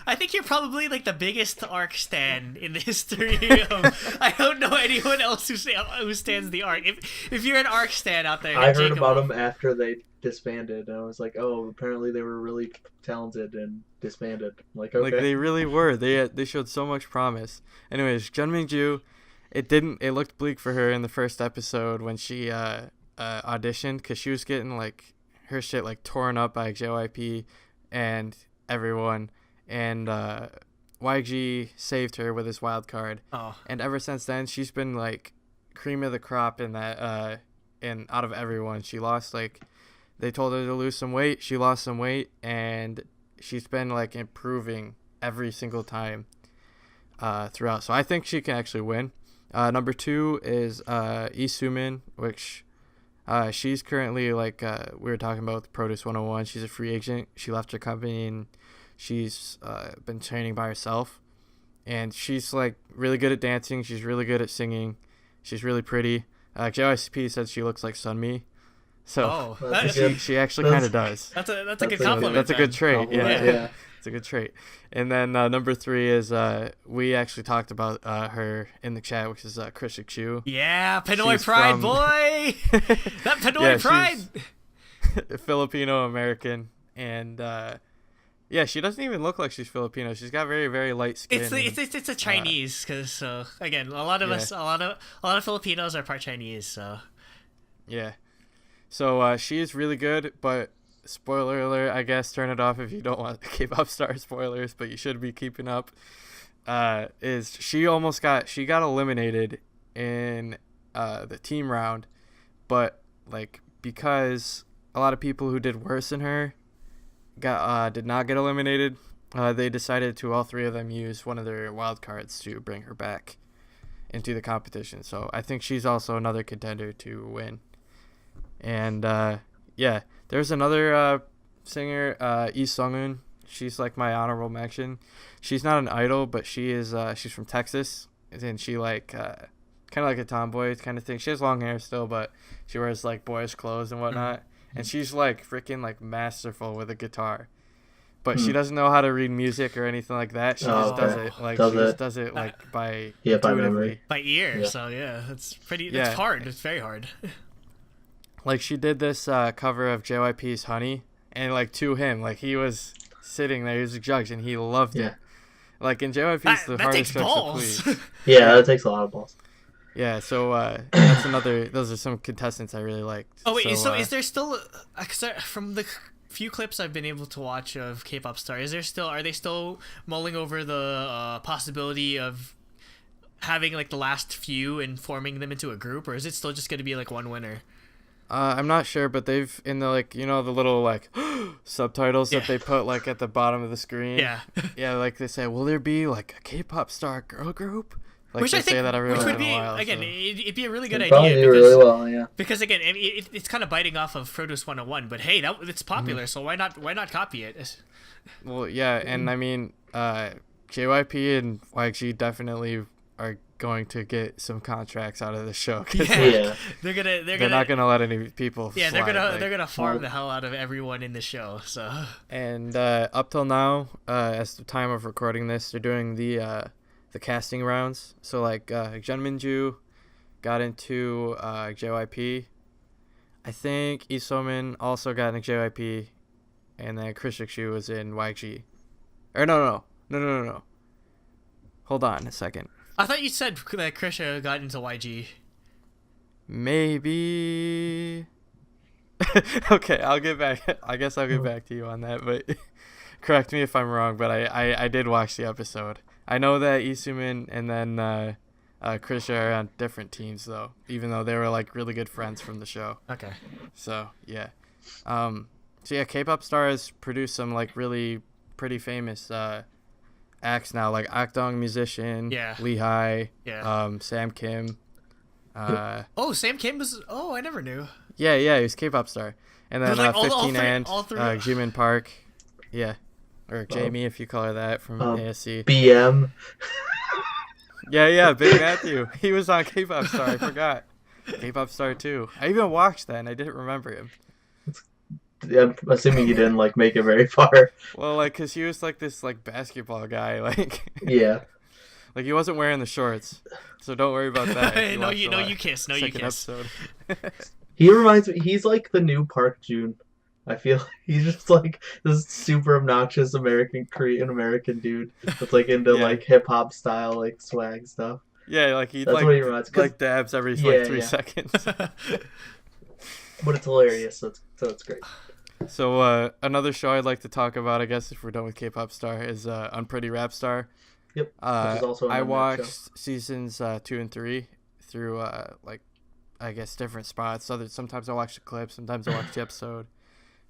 I think you're probably like the biggest Arc stan in the history of. I don't know anyone else who stands the Arc. If you're an Arc stan out there, I heard about them after they disbanded, and I was like, oh, apparently they were really talented and disbanded. Like, okay. Like they really were. They showed so much promise. Anyways, Jun Minju. It looked bleak for her in the first episode when she auditioned, because she was getting like her shit like torn up by JYP and everyone, and YG saved her with his wild card. And ever since then she's been like cream of the crop in that and out of everyone. She lost, like, they told her to lose some weight, she lost some weight, and she's been like improving every single time throughout. So I think she can actually win. Number 2 is Lee Soo-min, which she's currently, like we were talking about with Produce 101. She's a free agent. She left her company and she's been training by herself. And she's like really good at dancing. She's really good at singing. She's really pretty. JYP said she looks like Sunmi. So she actually kind of does. That's a good compliment. That's a good trait. Yeah. It's a good trait. And then number 3 is we actually talked about her in the chat, which is Krista Chu. Yeah, Pinoy Pride, boy. That Pinoy Pride. Filipino American, and she doesn't even look like she's Filipino. She's got very, very light skin. It's a Chinese, because again, a lot of Filipinos are part Chinese. So yeah, so she is really good, but. Spoiler alert, I guess, turn it off if you don't want K-Pop Star spoilers, but you should be keeping up. Is she got eliminated in the team round, but like because a lot of people who did worse than her did not get eliminated, they decided to all 3 of them use one of their wild cards to bring her back into the competition. So I think she's also another contender to win. And there's another singer, Lee Sung-eun. She's like my honorable mention. She's not an idol, but she's from Texas, and she like kind of like a tomboy kind of thing. She has long hair still, but she wears like boyish clothes and whatnot. And she's like freaking like masterful with a guitar. but she doesn't know how to read music or anything like that. She just does it by memory, by ear. Yeah. So it's pretty. It's hard. It's very hard. Like she did this cover of JYP's Honey, and like to him, like he was sitting there, he was a judge, and he loved it. Like in JYP's the hardest judge to please. Yeah, that takes a lot of balls. Yeah, so that's another. Those are some contestants I really liked. Oh wait, so is there still? From the few clips I've been able to watch of K-Pop Star, are they still mulling over the possibility of having like the last few and forming them into a group, or is it still just going to be like one winner? I'm not sure, but they've in the like the little like subtitles that they put like at the bottom of the screen. Yeah, like they say, will there be like a K-Pop Star girl group? Like which I think, that every which would be while, again, so. it'd be a really good idea. Probably because, really well, yeah. Because again, it's kind of biting off of Produce 101, but hey, it's popular, so why not copy it? Well, yeah, and I mean, JYP and YG definitely are going to get some contracts out of the show. They're not gonna let any people. Yeah, slide, they're gonna farm the hell out of everyone in the show. So. And up till now, as the time of recording this, they're doing the casting rounds. So like Jeonminju got into JYP. I think Lee So-min also got into JYP, and then Chris Shu was in YG. Or no. Hold on a second. I thought you said that Krisha got into YG. Maybe. Okay, I'll get back. I guess I'll get back to you on that, but correct me if I'm wrong. But I did watch the episode. I know that Isumin and then Krisha are on different teams though, even though they were like really good friends from the show. Okay. So yeah, K-Pop Star has produced some like really pretty famous acts now, like Akdong musician, Lehigh, Sam Kim. Sam Kim was. Oh, I never knew. Yeah, he was K-Pop Star, and then like 15 and Jimin Park, or Jamie if you call her that from ASC. BM. Yeah, Big Matthew. He was on K-Pop Star. I forgot. K-Pop Star 2. I even watched that and I didn't remember him. I'm assuming you didn't like make it very far. Well, like, cause he was like this like basketball guy, like. Yeah. Like he wasn't wearing the shorts, so don't worry about that. No, you kiss. Episode. He reminds me. He's like the new Park Jun. I feel like he's just like this super obnoxious Korean American dude that's like into like hip hop style like swag stuff. Yeah, like he what he reminds, like dabs every like 3 seconds. But it's hilarious, so it's great. So another show I'd like to talk about, I guess, if we're done with K-Pop Star, is Unpretty Rap Star. Yep. Which is also I watched seasons 2 and 3 through like I guess different spots. Sometimes I watch the clip, sometimes I watch the episode,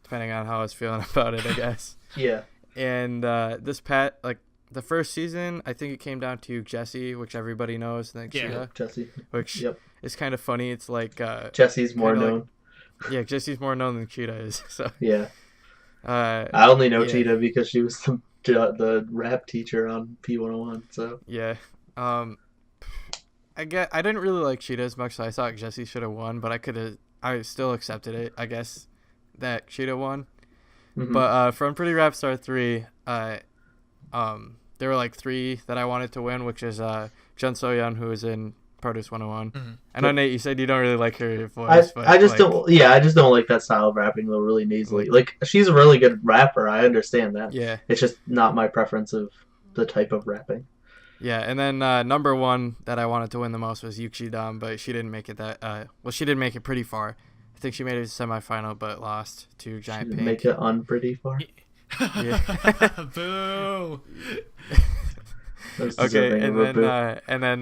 depending on how I was feeling about it, I guess. Yeah. And the first season, I think it came down to Jessie, which everybody knows, and then Cheetah, Jessie, which is kind of funny. It's like Jessie's more known. Yeah, Jessie's more known than Cheetah is. So yeah. I only know Cheetah because she was the rap teacher on P101. So yeah. I didn't really like Cheetah as much, so I thought Jessie should have won, but I still accepted it, I guess, that Cheetah won. Mm-hmm. But from Pretty Rap Star 3, there were like 3 that I wanted to win, which is Jun So-yeon, who is in Produce 101. Mm-hmm. I know, Nate, you said you don't really like her voice. I just don't like that style of rapping, though, really nasally. Like, she's a really good rapper, I understand that. Yeah. It's just not my preference of the type of rapping. Yeah, and then number 1 that I wanted to win the most was Yuki Dam, but she didn't make it she did make it pretty far. I think she made it to semifinal, but lost to Giant Pink. Make it pretty far? Yeah. Boo! Okay, and then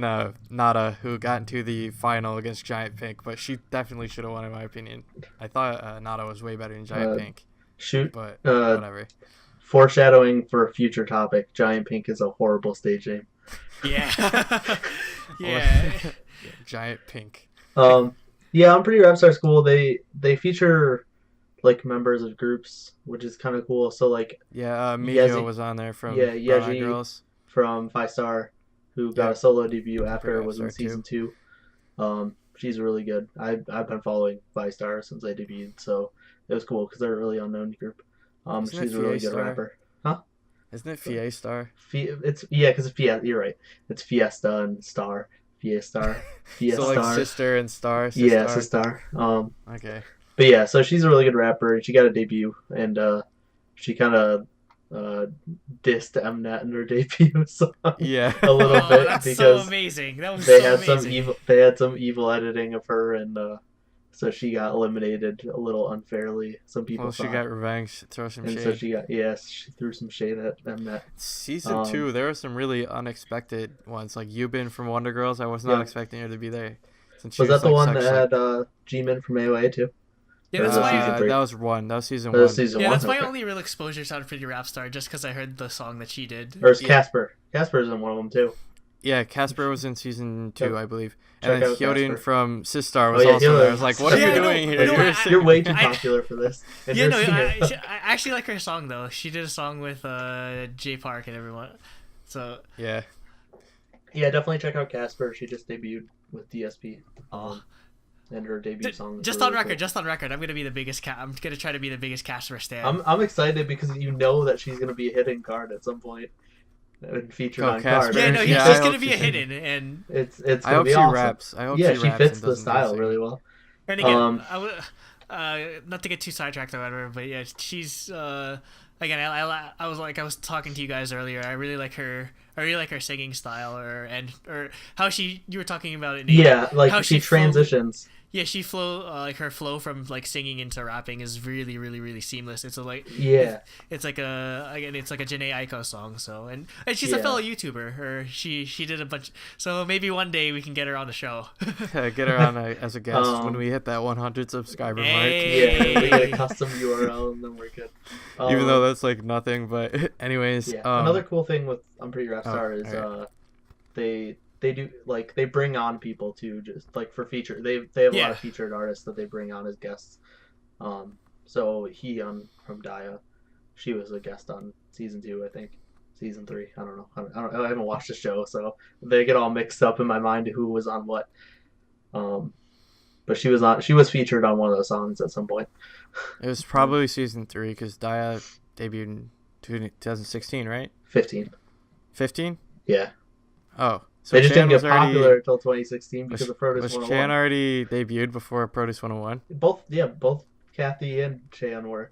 Nada, who got into the final against Giant Pink, but she definitely should have won in my opinion. I thought Nada was way better than Giant Pink. But whatever. Foreshadowing for a future topic, Giant Pink is a horrible stage name. Yeah. Yeah. Giant Pink. Yeah, on Pretty Rap Star School, they feature like members of groups, which is kind of cool. So like Miyo was on there from Yeji Girls from 5 Star, who got a solo debut after it was in season 2. She's really good. I've been following 5 Star since I debuted, so it was cool because they're a really unknown group. She's a really good rapper. Isn't it Fiestar? It's because Fiesta. You're right. It's Fiesta and Star. Fiestar. So like sister and star. Yeah, sister. Okay. But yeah, so she's a really good rapper, and she got a debut, and she kind of dissed Mnet in her debut song. Yeah. A little bit that's because so amazing. That was they so had amazing. They had some evil editing of her, and so she got eliminated a little unfairly. Some people. Well, she got revenge. Throw some shade. So she threw some shade at Mnet. Season 2, there were some really unexpected ones, like Yubin from Wonder Girls. I was not expecting her to be there. Since was that the one that had G-Min from AOA too? Yeah, that's that was one. That was season 1. Yeah, that's my only real exposure to Pretty Rap Star, just because I heard the song that she did. There's Casper. Casper's in one of them too. Yeah, Casper was in season 2, I believe. And Check then out Hyodin Casper. from Sistar was also there. I was like, what are you doing here? You're way too popular for this. And I actually like her song, though. She did a song with J Park and everyone. So yeah, definitely check out Casper. She just debuted with DSP. And her debut song. Just on record, I'm gonna be the biggest I'm gonna try to be the biggest Casper stan. I'm excited because you know that she's gonna be a hidden card at some point. And featured on card. Yeah, she's gonna be a hidden, and it's gonna I hope be she awesome. raps. I hope she raps fits the style really well. And again, not to get too sidetracked or whatever, but yeah, she's again, I was talking to you guys earlier. I really like her singing style, or how you were talking about it. Yeah, like how she transitions. Yeah, she her flow from like singing into rapping is really, really, really seamless. It's it's like a Janae Aiko song. So and she's a fellow YouTuber. Or she did a bunch. So maybe one day we can get her on the show. Get her on as a guest when we hit that 100 subscriber mark. Yeah, we get a custom URL and then we're good. Even though that's like nothing, but anyways. Yeah. Another cool thing with Pretty Rap Star is they do like they bring on people too, just like for feature. They have a lot of featured artists that they bring on as guests. So from Daya, she was a guest on season 2, I think. Season 3, I don't know. I haven't watched the show, so they get all mixed up in my mind who was on what. But she was featured on one of those songs at some point. It was probably season 3 because Daya debuted in 2016, right? 15. 15? Yeah. Oh. So they just didn't get popular until 2016 because of Produce 101. Was Chan already debuted before Produce 101? Both Kathy and Chan were.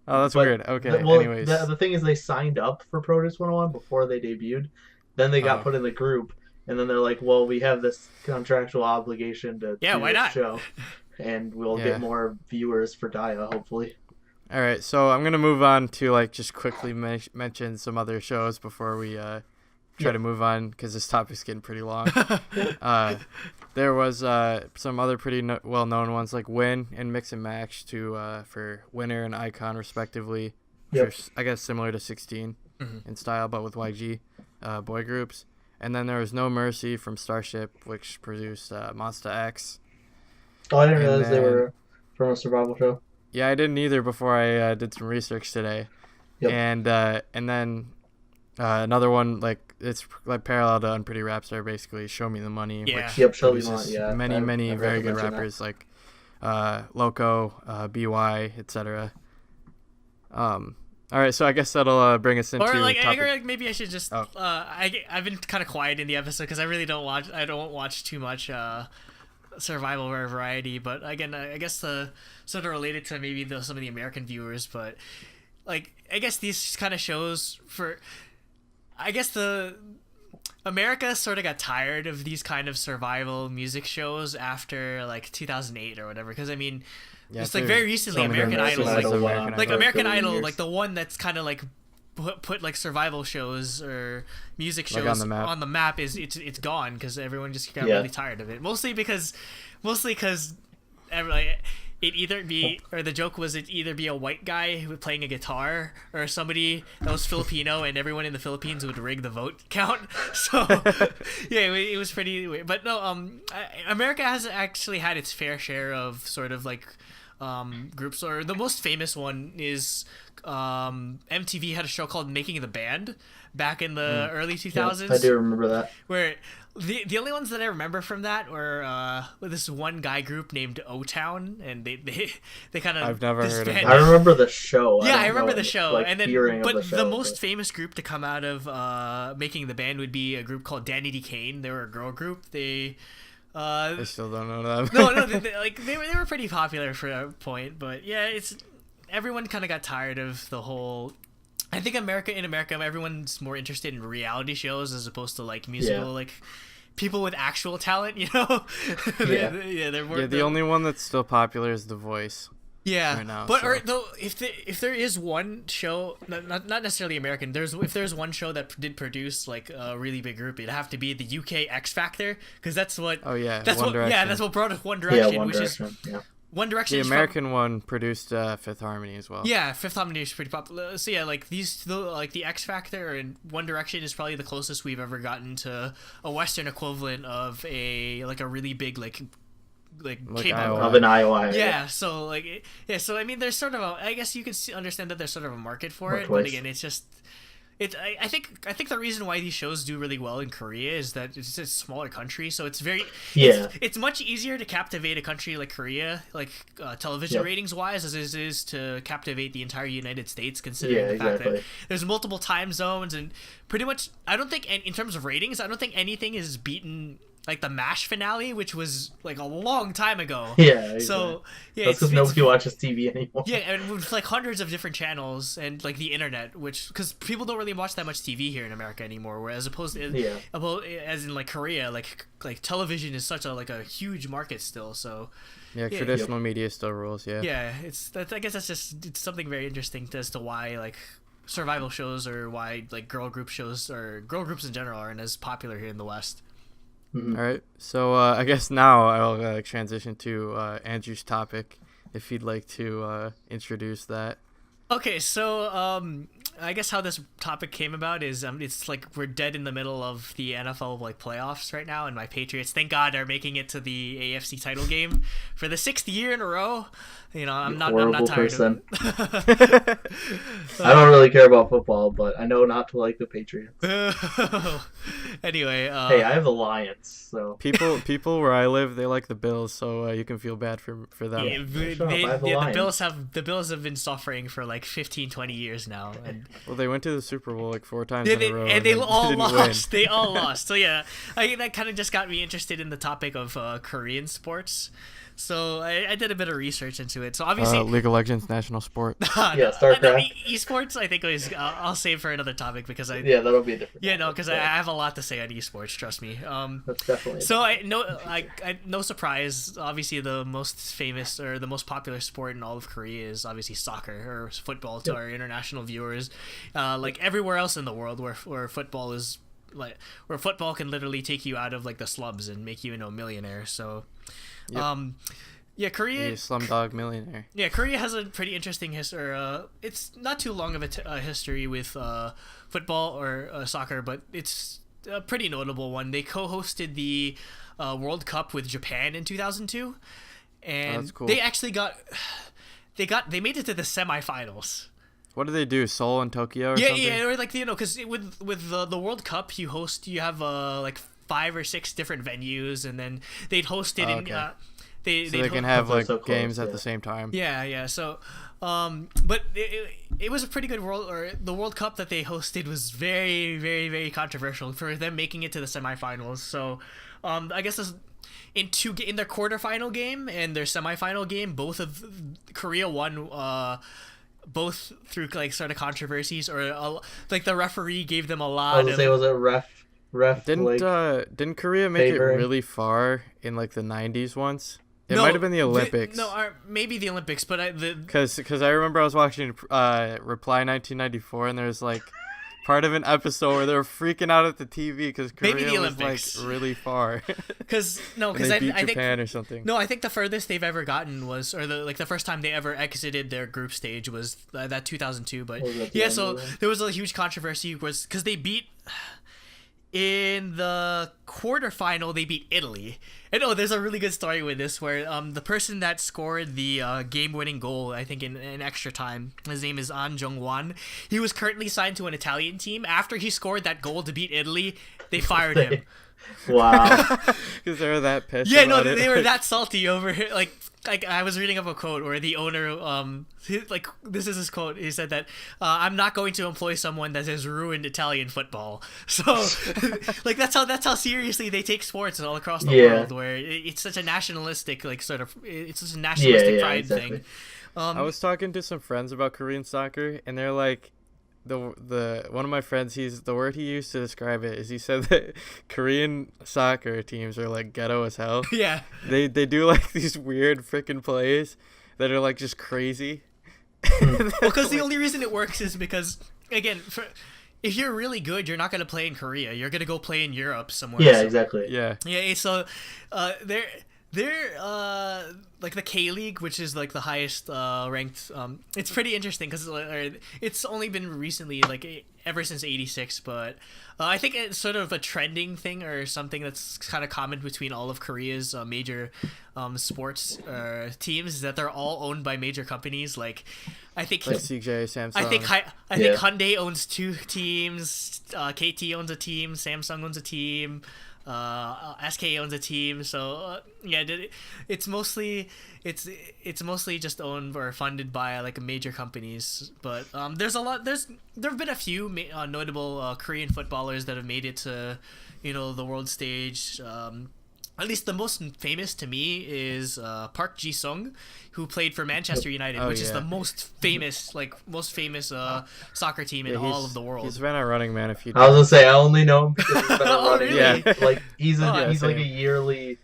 Oh, that's weird. Okay, anyways. The thing is they signed up for Produce 101 before they debuted. Then they got put in the group, and then they're like, well, we have this contractual obligation to do why this not? show, and we'll get more viewers for Daya, hopefully. All right, so I'm going to move on to like just quickly mention some other shows before we try to move on because this topic's getting pretty long. There was some other pretty well-known ones like Win and Mix and Match for Winner and Icon respectively. Which are, I guess, similar to 16 in style, but with YG boy groups. And then there was No Mercy from Starship, which produced Monsta X. Oh, I didn't realize they were from a survival show. Yeah, I didn't either before I did some research today. Yep. And then another one, like it's like parallel to Unpretty Rap Star, basically Show Me the Money. Yeah. Which Show Me the Money. Yeah. Many very good rappers like Loco, BY, etc. All right, so I guess that'll bring us into. Or like, topic. maybe I should just. I've been kind of quiet in the episode because I really don't watch too much survival or variety. But again, I guess sort of related to maybe some of the American viewers, but like I guess these kind of shows I guess America sort of got tired of these kind of survival music shows after like 2008 or whatever. Because I mean, just like very recently, American Idol, American Idol, like the one that's kind of like put like survival shows or music shows like on the map is it's gone because everyone just got really tired of it. Mostly because it either be, or the joke was, it either be a white guy playing a guitar or somebody that was Filipino and everyone in the Philippines would rig the vote count. So yeah, it was pretty weird. But no, America has actually had its fair share of sort of like groups. Or the most famous one is MTV had a show called Making the Band back in the early 2000s. I do remember that. Where The only ones that I remember from that were with this one guy group named O-Town, and they kind of. I've never heard of it. I remember the show. Yeah, I remember the show, like, and then the most famous group to come out of making the band would be a group called Danny D. Kane. They were a girl group. I still don't know that. No, they were pretty popular for a point, but yeah, everyone kind of got tired of the whole. I think in America, everyone's more interested in reality shows as opposed to like musical, like people with actual talent. You know, they're more. Yeah, the only one that's still popular is The Voice. Yeah, right now, but so. though if there is one show, not necessarily American, if there's one show that did produce like a really big group, it'd have to be the UK X Factor, because that's what. Oh yeah, that's One Direction. that's what brought us One Direction, One which Direction, is One Direction. The American one produced Fifth Harmony as well. Yeah, Fifth Harmony is pretty popular. So yeah, like the X Factor and One Direction is probably the closest we've ever gotten to a Western equivalent of a really big like K-pop of an IOI. Yeah, so so I mean, there's sort of I guess you could understand that there's sort of a market for it, but again, it's just. I think the reason why these shows do really well in Korea is that it's a smaller country, so it's very it's much easier to captivate a country like Korea, like television ratings wise, as it is to captivate the entire United States, considering the fact that there's multiple time zones, and pretty much I don't think in terms of ratings, I don't think anything is beaten. Like the MASH finale, which was like a long time ago. Yeah. Exactly. So that's because nobody watches TV anymore. Yeah, and with like hundreds of different channels and like the internet, which because people don't really watch that much TV here in America anymore. Whereas opposed to as in like Korea, like television is such a huge market still. So traditional media still rules. Yeah. Yeah, I guess it's something very interesting as to why like survival shows or why like girl group shows or girl groups in general aren't as popular here in the West. Mm-hmm. All right, so I guess now I'll transition to Andrew's topic, if he'd like to introduce that. Okay, so I guess how this topic came about is it's like we're dead in the middle of the NFL like playoffs right now, and my Patriots, thank God, are making it to the AFC title game for the 6th year in a row. You know, I'm not tired of it. I don't really care about football, but I know not to like the Patriots. Anyway, hey, I have the Lions, so people where I live, they like the Bills, so you can feel bad for them. Yeah, the Bills have been suffering for like 15-20 years now, and well, they went to the Super Bowl like 4 times in a row, and they all lost. They all lost. So yeah, that kind of just got me interested in the topic of Korean sports. So I did a bit of research into it. So obviously, League of Legends, national sport. StarCraft. Esports, I think I'll save for another topic because that'll be a different. Yeah, no, because I have a lot to say on esports. Trust me. That's definitely. So no surprise. Obviously, the most famous or the most popular sport in all of Korea is obviously soccer or football to our international viewers. Like everywhere else in the world, where football is where football can literally take you out of like the slums and make you a millionaire. So. Yep. Korea. Slumdog Millionaire. Yeah, Korea has a pretty interesting history. It's not too long of a history with football or soccer, but it's a pretty notable one. They co-hosted the World Cup with Japan in 2002, and that's cool. They actually they made it to the semifinals. What do they do? Seoul and Tokyo or something? Yeah, or like because with the World Cup, you have like 5 or 6 different venues, and then they'd host it in. They can have like games at the same time. Yeah. So, but it was a pretty good the World Cup that they hosted was very, very, very controversial for them making it to the semifinals. So, I guess in their quarterfinal game and their semifinal game, both of Korea won. Both through like sort of controversies or like the referee gave them a lot. Was it ref? Didn't Korea make it really far in like the 90s once? It might have been the Olympics. Maybe the Olympics, but because I remember I was watching Reply 1994, and there's like part of an episode where they were freaking out at the TV because Korea was like really far. Because I think Japan or something. No, I think the furthest they've ever gotten was, or the first time they ever exited their group stage was that 2002. But so there was a huge controversy because they beat. In the quarterfinal, they beat Italy. And there's a really good story with this where the person that scored the game-winning goal, I think in extra time, his name is An Jong-wan. He was currently signed to an Italian team. After he scored that goal to beat Italy, they fired him. Wow. Because they were that pissed. Yeah, no, about they it. were that salty over it. Like I was reading up a quote where the owner, like this is his quote. He said that I'm not going to employ someone that has ruined Italian football. So, like that's how seriously they take sports all across the world. Where it's such a nationalistic, like sort of, it's such a nationalistic pride thing. I was talking to some friends about Korean soccer, and they're like, the one of my friends, the word he used to describe it is he said that Korean soccer teams are like ghetto as hell. Yeah. They do like these weird freaking plays that are like just crazy. Well, because the only reason it works is because, again, if you're really good, you're not going to play in Korea. You're going to go play in Europe somewhere. Yeah, exactly. Yeah. Yeah, so they're like the K League, which is like the highest ranked. It's pretty interesting because it's only been recently, like ever since '86, but I think it's sort of a trending thing or something that's kind of common between all of Korea's major sports teams, is that they're all owned by major companies. Like I think like CJ, Samsung. I think Hyundai owns 2 teams. KT owns a team. Samsung owns a team. SK owns a team, so yeah, it's mostly just owned or funded by like major companies. But there have been a few notable Korean footballers that have made it to, the world stage. At least the most famous to me is Park Ji-sung, who played for Manchester United, which is the most famous soccer team in all of the world. He's been a Running Man a few times. I was gonna say I only know him because he's been a Running Man. Yeah, like he's like a yearly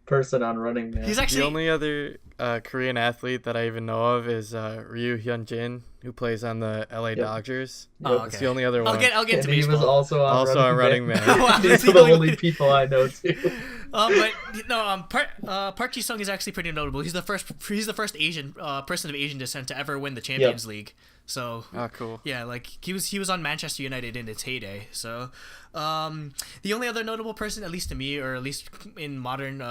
person on Running Man. He's actually the only other Korean athlete that I even know of is Ryu Hyun-jin, who plays on the LA Dodgers. Oh, okay. It's the only other one. I'll get to baseball. He was also on Running Man. Wow, these are the only people I know too. Park Ji-sung is actually pretty notable. He's the first Asian person of Asian descent to ever win the Champions League. So, cool. Yeah, like he was on Manchester United in its heyday. So, the only other notable person, at least to me, or at least in modern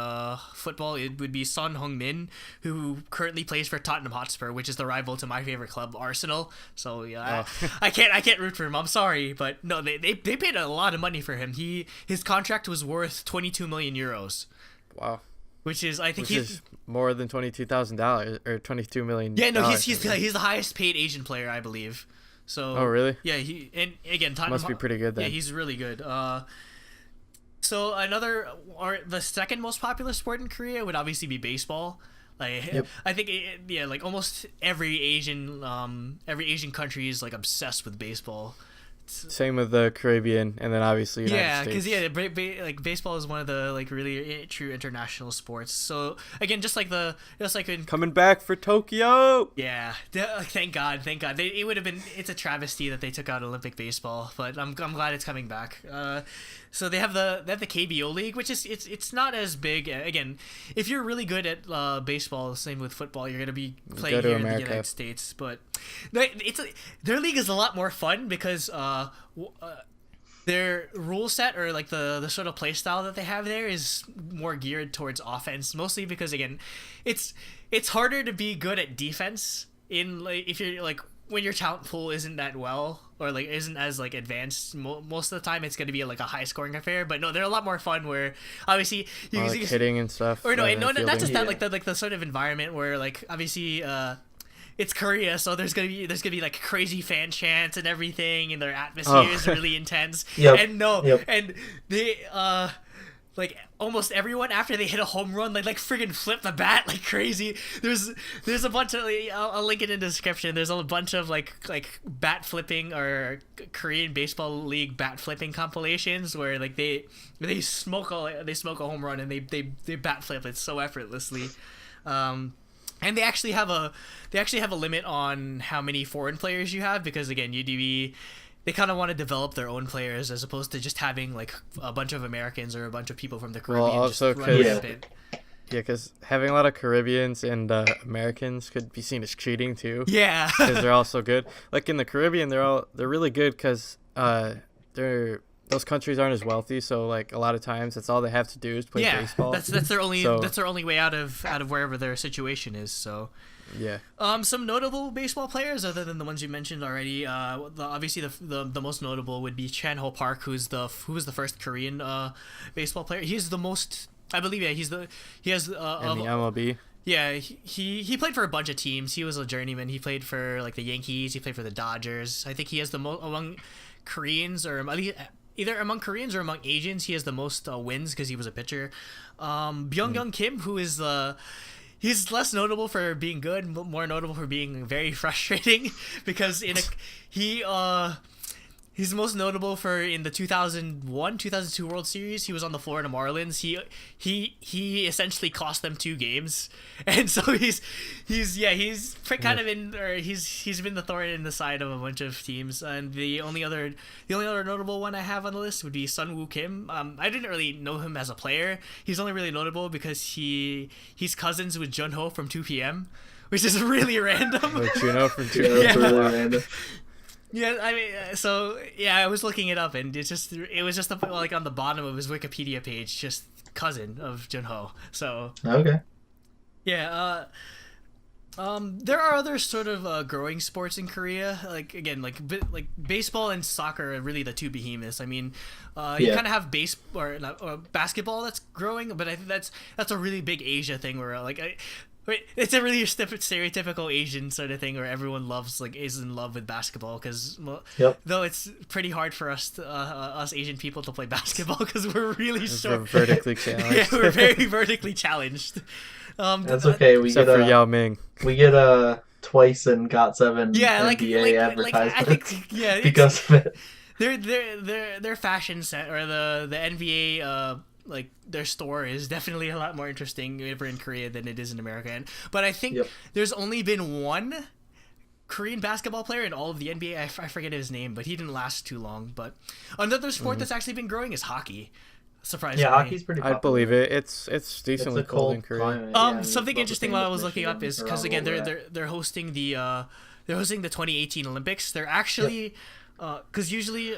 football, it would be Son Heung-min, who currently plays for Tottenham Hotspur, which is the rival to my favorite club, Arsenal. So yeah, I can't root for him. I'm sorry, but no, they paid a lot of money for him. His contract was worth 22 million euros. Wow. Which is, I think he's more than $22,000 or $22 million. Yeah, no, he's the highest paid Asian player, I believe. So. Oh really? Yeah, Tottenham must be pretty good then. Yeah, he's really good. So the second most popular sport in Korea would obviously be baseball. Like, I think like almost every Asian country is like obsessed with baseball. Same with the Caribbean, and then obviously United States. Because like baseball is one of the like really true international sports. So again, just like coming back for Tokyo. Yeah, thank God. It's a travesty that they took out Olympic baseball, but I'm glad it's coming back. So they have the KBO League, which is it's not as big. Again, if you're really good at baseball, same with football, you're gonna be playing here in the United States. But their league is a lot more fun because their rule set, or like the sort of play style that they have there, is more geared towards offense. Mostly because again, it's harder to be good at defense in like if you're like when your talent pool isn't that well or like isn't as like advanced. Most of the time it's going to be like a high scoring affair, but no, they're a lot more fun where obviously you like hitting and stuff, or not just that, like the sort of environment where like obviously it's Korea, so there's gonna be like crazy fan chants and everything, and their atmosphere is really intense. And they like almost everyone after they hit a home run, like friggin' flip the bat like crazy. There's a bunch of I'll link it in the description. There's a bunch of like bat flipping or Korean baseball league bat flipping compilations where like they smoke a home run and they bat flip it so effortlessly. And they actually have a limit on how many foreign players you have, because again, they kind of want to develop their own players as opposed to just having like a bunch of Americans or a bunch of people from the Caribbean. Well, also because having a lot of Caribbeans and Americans could be seen as cheating too. Yeah, because they're all so good. Like in the Caribbean, they're really good because they're those countries aren't as wealthy, so like a lot of times that's all they have to do is play baseball. That's their only way out of wherever their situation is. So yeah. Some notable baseball players other than the ones you mentioned already. Obviously the most notable would be Chan Ho Park, who was the first Korean baseball player. He's the most, I believe. Yeah, he has in the MLB. Yeah, he played for a bunch of teams. He was a journeyman. He played for like the Yankees. He played for the Dodgers. I think he has the most among Koreans, or at least either among Koreans or among Asians. He has the most wins because he was a pitcher. Byung Kim, who is he's less notable for being good, but more notable for being very frustrating because he's most notable for in the 2001-2002 World Series. He was on the Florida Marlins. He essentially cost them 2 games, and so he's kind of in, or he's been the thorn in the side of a bunch of teams. And the only other notable one I have on the list would be Sun Woo Kim. I didn't really know him as a player. He's only really notable because he's cousins with Junho from 2PM, which is really random. With Juno from 2PM, really random. Yeah, I mean, so yeah, I was looking it up, and it was just like on the bottom of his Wikipedia page, just cousin of Junho. So okay, yeah. There are other sort of growing sports in Korea, like again, like baseball and soccer are really the 2 behemoths. I mean, you kind of have basketball that's growing, but I think that's a really big Asia thing where it's a really stereotypical Asian sort of thing where everyone is in love with basketball because though it's pretty hard for us Asian people to play basketball because we're really short. We're vertically challenged. Yeah, we're very vertically challenged. That's okay. Except for Yao Ming. We get twice in GOT7 NBA advertisement. I think because of it. Their fashion set or the NBA their store is definitely a lot more interesting over in Korea than it is in America. But I think there's only been one Korean basketball player in all of the NBA. I forget his name, but he didn't last too long. But another sport that's actually been growing is hockey. Surprisingly. Yeah, hockey's pretty popular. I believe it. It's decently cold in Korea. Something interesting while I was looking up is because again they're hosting the 2018 Olympics. They're actually because usually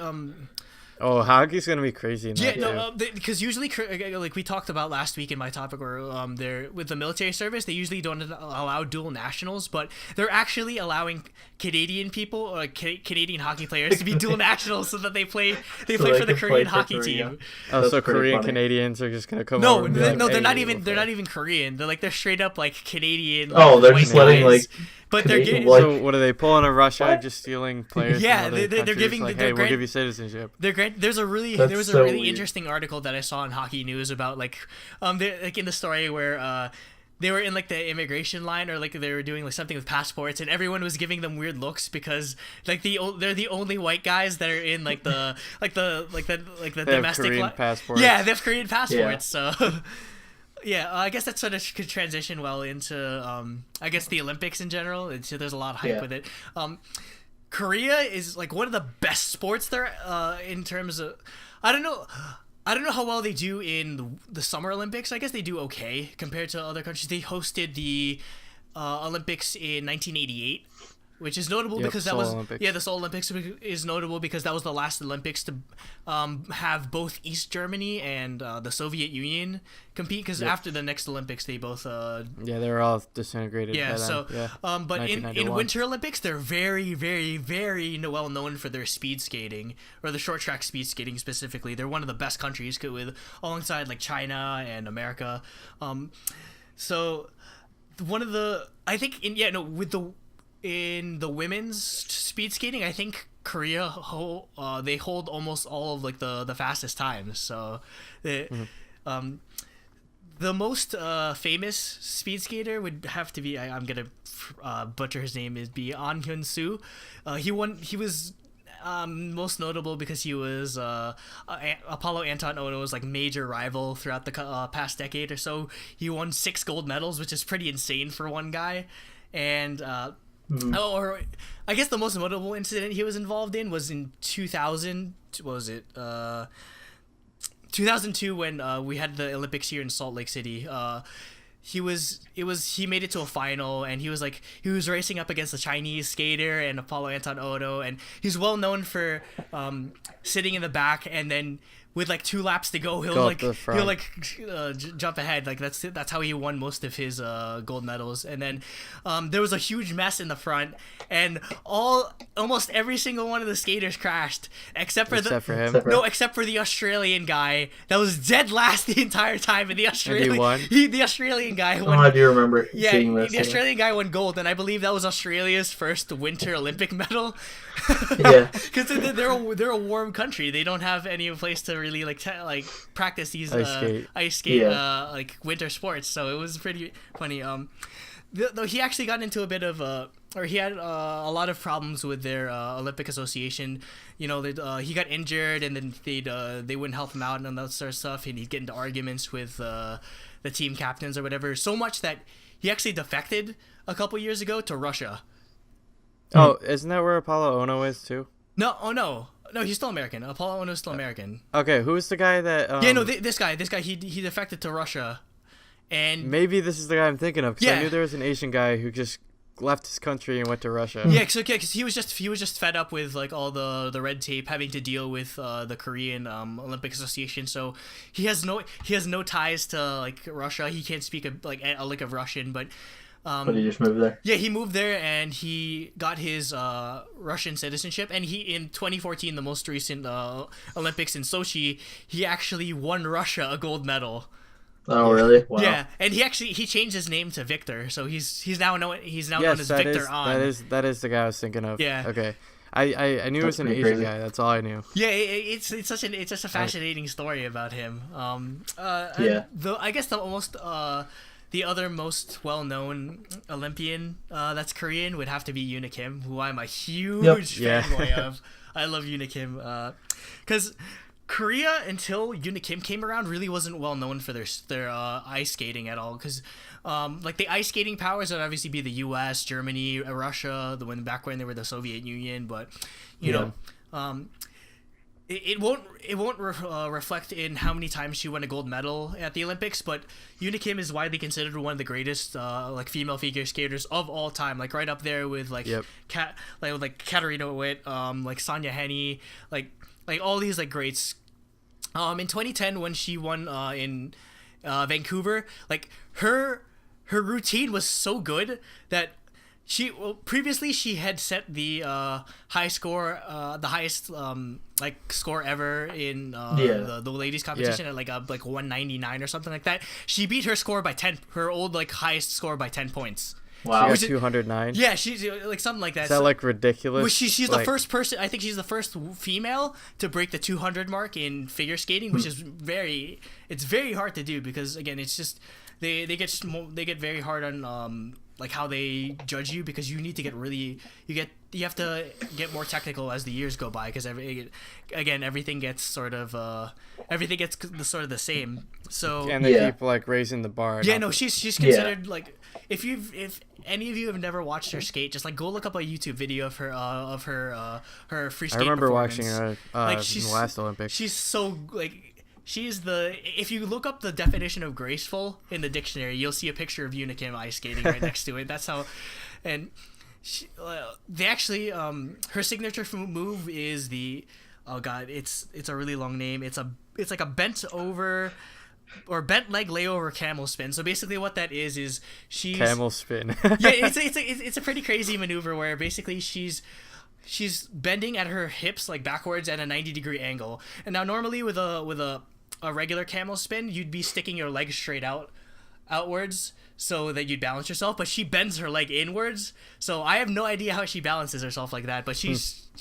Oh, hockey's gonna be crazy. Because usually, like we talked about last week in my topic, where they're with the military service, they usually don't allow dual nationals, but they're actually allowing Canadian people or Canadian hockey players to be dual nationals so that they play for the Korean hockey team. Oh, That's so Korean funny. Canadians are just gonna come over. No, they're not even Korean. They're straight up like Canadian. Oh, they're just letting guys. But they're getting. So what are they pulling a Russia, just stealing players? Yeah, they're giving. Like, hey, we'll give you citizenship. There was a really interesting article that I saw in Hockey News about like in the story where they were in like the immigration line or like they were doing like something with passports and everyone was giving them weird looks because like they're the only white guys that are in like the domestic Korean passports. Yeah, they have Korean passports. Yeah. So. Yeah, I guess that sort of could transition well into, I guess, the Olympics in general. There's a lot of hype with it. Korea is like one of the best sports there in terms of, I don't know how well they do in the Summer Olympics. I guess they do okay compared to other countries. They hosted the Olympics in 1988. Which is notable because that was Olympics. The Seoul Olympics is notable because that was the last Olympics to have both East Germany and the Soviet Union compete. Because after the next Olympics, they both they were all disintegrated. Yeah. So but in Winter Olympics, they're very, very, very well known for their speed skating or the short track speed skating specifically. They're one of the best countries with alongside like China and America. So one of the in the women's speed skating, I think Korea they hold almost all of like the fastest times. So, the most famous speed skater would have to be I'm gonna butcher his name is be An Hyun Soo. He was most notable because he was Apollo Anton Ono's like major rival throughout the past decade or so. He won 6 gold medals, which is pretty insane for one guy, and. Or I guess the most notable incident he was involved in was in 2000. What was it? 2002 when we had the Olympics here in Salt Lake City. he made it to a final, and he was racing up against a Chinese skater and Apollo Anton Odo, and he's well known for sitting in the back, and then with like 2 laps to go, he'll jump ahead. Like that's how he won most of his gold medals. And then there was a huge mess in the front, and almost every single one of the skaters crashed except for him. Except for the Australian guy that was dead last the entire time. And the Australian the Australian guy won. Oh, I do remember seeing this. The Australian guy won gold, and I believe that was Australia's first Winter Olympic medal. Yeah, because they're a warm country. They don't have any place to really practice these ice skate like winter sports. So it was pretty funny. Though he actually got into a bit of he had a lot of problems with their Olympic Association. You know, he got injured, and then they wouldn't help him out and that sort of stuff, and he'd get into arguments with the team captains or whatever. So much that he actually defected a couple years ago to Russia. Oh, isn't that where Apollo Ono is too? No, he's still American. Apollo Ono is still American. Okay, who's the guy that? This guy, he defected to Russia, and maybe this is the guy I'm thinking of. Because I knew there was an Asian guy who just left his country and went to Russia. Yeah, because he was just fed up with like all the red tape, having to deal with the Korean Olympic Association. So he has no ties to like Russia. He can't speak a lick of Russian, but. But he just moved there? Yeah, he moved there, and he got his Russian citizenship. And he, in 2014, the most recent Olympics in Sochi, he actually won Russia a gold medal. Oh, really? Wow. Yeah, and he changed his name to Victor, so he's now known as Victor On. That is the guy I was thinking of. Yeah. Okay. I knew it was an Asian guy. That's all I knew. Yeah, it's such a fascinating story about him. Yeah. I guess the other most well-known Olympian that's Korean would have to be Yuna Kim, who I'm a huge fanboy of. I love Yuna Kim because Korea, until Yuna Kim came around, really wasn't well known for their ice skating at all. Because like the ice skating powers would obviously be the U.S., Germany, Russia, back when they were the Soviet Union. But you know. It won't reflect in how many times she won a gold medal at the Olympics, but Yuna Kim is widely considered one of the greatest female figure skaters of all time, like right up there with Katarina Witt, Sonia Henney, like all these like greats. In 2010 when she won in Vancouver, like her routine was so good that previously she had set the highest score ever in the ladies competition at like 199 or something like that. She beat her score by 10, her old highest score by 10 points. Wow. She got 209. Yeah, she's like something like that. Is that like ridiculous? Well, she's the first person. I think she's the first female to break the 200 mark in figure skating, which is very hard to do because again, it's just they get very hard on how they judge you, because you need to you have to get more technical as the years go by, because everything gets sort of the same. So and they keep raising the bar. Yeah, no, she's considered if any of you have never watched her skate, just go look up a YouTube video of her free skate. I remember watching her in the last Olympics. She's so if you look up the definition of graceful in the dictionary, you'll see a picture of Yuna Kim ice skating right next to it. That's how, and they actually her signature move is it's a really long name. It's like a bent over or bent leg layover camel spin. So basically what that is she's camel spin. Yeah, it's a pretty crazy maneuver where basically she's bending at her hips backwards at a 90-degree angle. And now normally with a regular camel spin, you'd be sticking your leg straight outwards so that you'd balance yourself, but she bends her leg inwards. So I have no idea how she balances herself like that, but she sets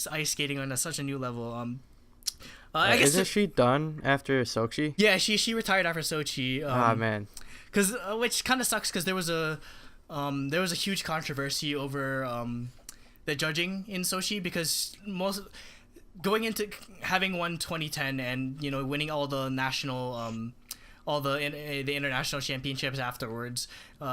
ice skating on such a new level. I guess isn't she done after Sochi? Yeah, she retired after Sochi. Man. Cuz which kind of sucks, cuz there was a huge controversy over the judging in Sochi, because going into having won 2010 and winning all the national the international championships afterwards,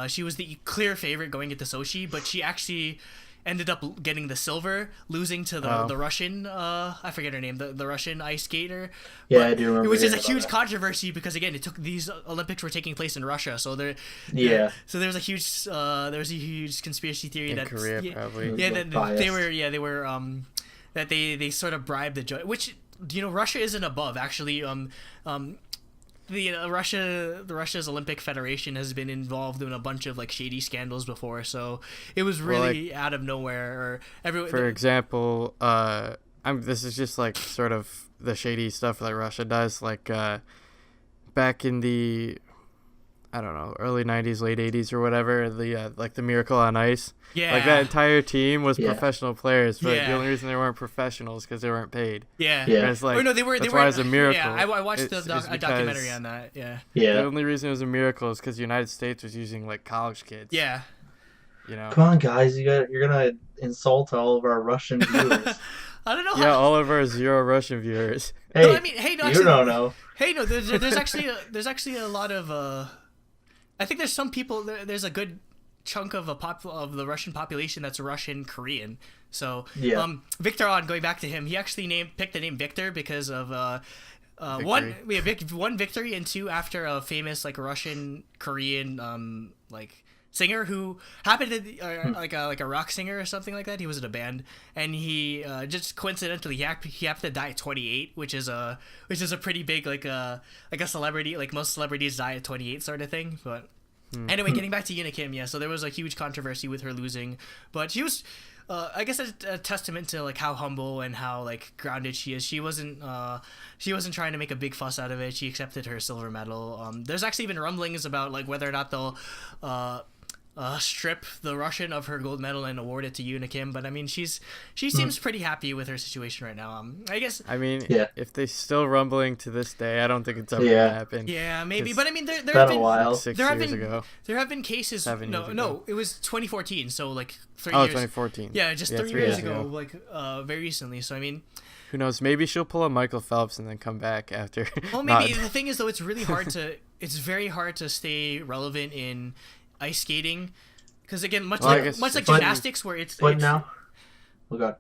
she was the clear favorite going into Sochi, but she actually ended up getting the silver, losing to the Russian, I forget her name, the Russian ice skater. Yeah, I do remember. It was just a huge controversy because, again, these Olympics were taking place in Russia, so so there was a huge conspiracy theory that Korea probably. Yeah, that they were that they sort of bribed the judge, which, you know, Russia isn't above actually. Russia's Olympic Federation has been involved in a bunch of like shady scandals before, so it was really out of nowhere. For example, this is just like sort of the shady stuff that Russia does. Like back in the, I don't know, early '90s, late '80s or whatever, the like the Miracle on Ice. Yeah. Like that entire team was professional players, but the only reason they weren't professionals because they weren't paid. Yeah. It's like, they were. That's why it's a miracle. Yeah, I watched a documentary on that. Yeah. The only reason it was a miracle is because the United States was using like college kids. Yeah. You know. Come on, guys! You're gonna insult all of our Russian viewers. I don't know. Yeah, all of our 0 Russian viewers. Hey, no, I mean, hey, no, actually, you don't know. Hey, no, there's actually a lot of. I think there's some people. There's a good chunk of the Russian population that's Russian Korean. So Victor, going back to him, he actually picked the name Victor because of one victory, and 2 after a famous like Russian Korean like singer who happened to like a rock singer or something like that. He was in a band, and he just coincidentally he happened to die at 28, which is a pretty big like a celebrity, like most celebrities die at 28 sort of thing. But anyway, getting back to Yuna Kim, so there was a huge controversy with her losing, but she was I guess a testament to like how humble and how like grounded she is. She wasn't trying to make a big fuss out of it. She accepted her silver medal. There's actually been rumblings about like whether or not they'll strip the Russian of her gold medal and award it to Yuna Kim, but I mean she seems pretty happy with her situation right now. I guess. I mean, if they're still rumbling to this day, I don't think it's ever gonna happen. Yeah, maybe, but I mean, there have been a while. Like 6 years ago. There have been cases. 7 years ago. No, it was 2014. So like 3 years. 2014. Yeah, just 3 years ago, like very recently. So I mean. Who knows? Maybe she'll pull a Michael Phelps and then come back after. Well, maybe the thing is though, it's very hard to stay relevant in ice skating, because again, much like gymnastics, where it's now, oh god,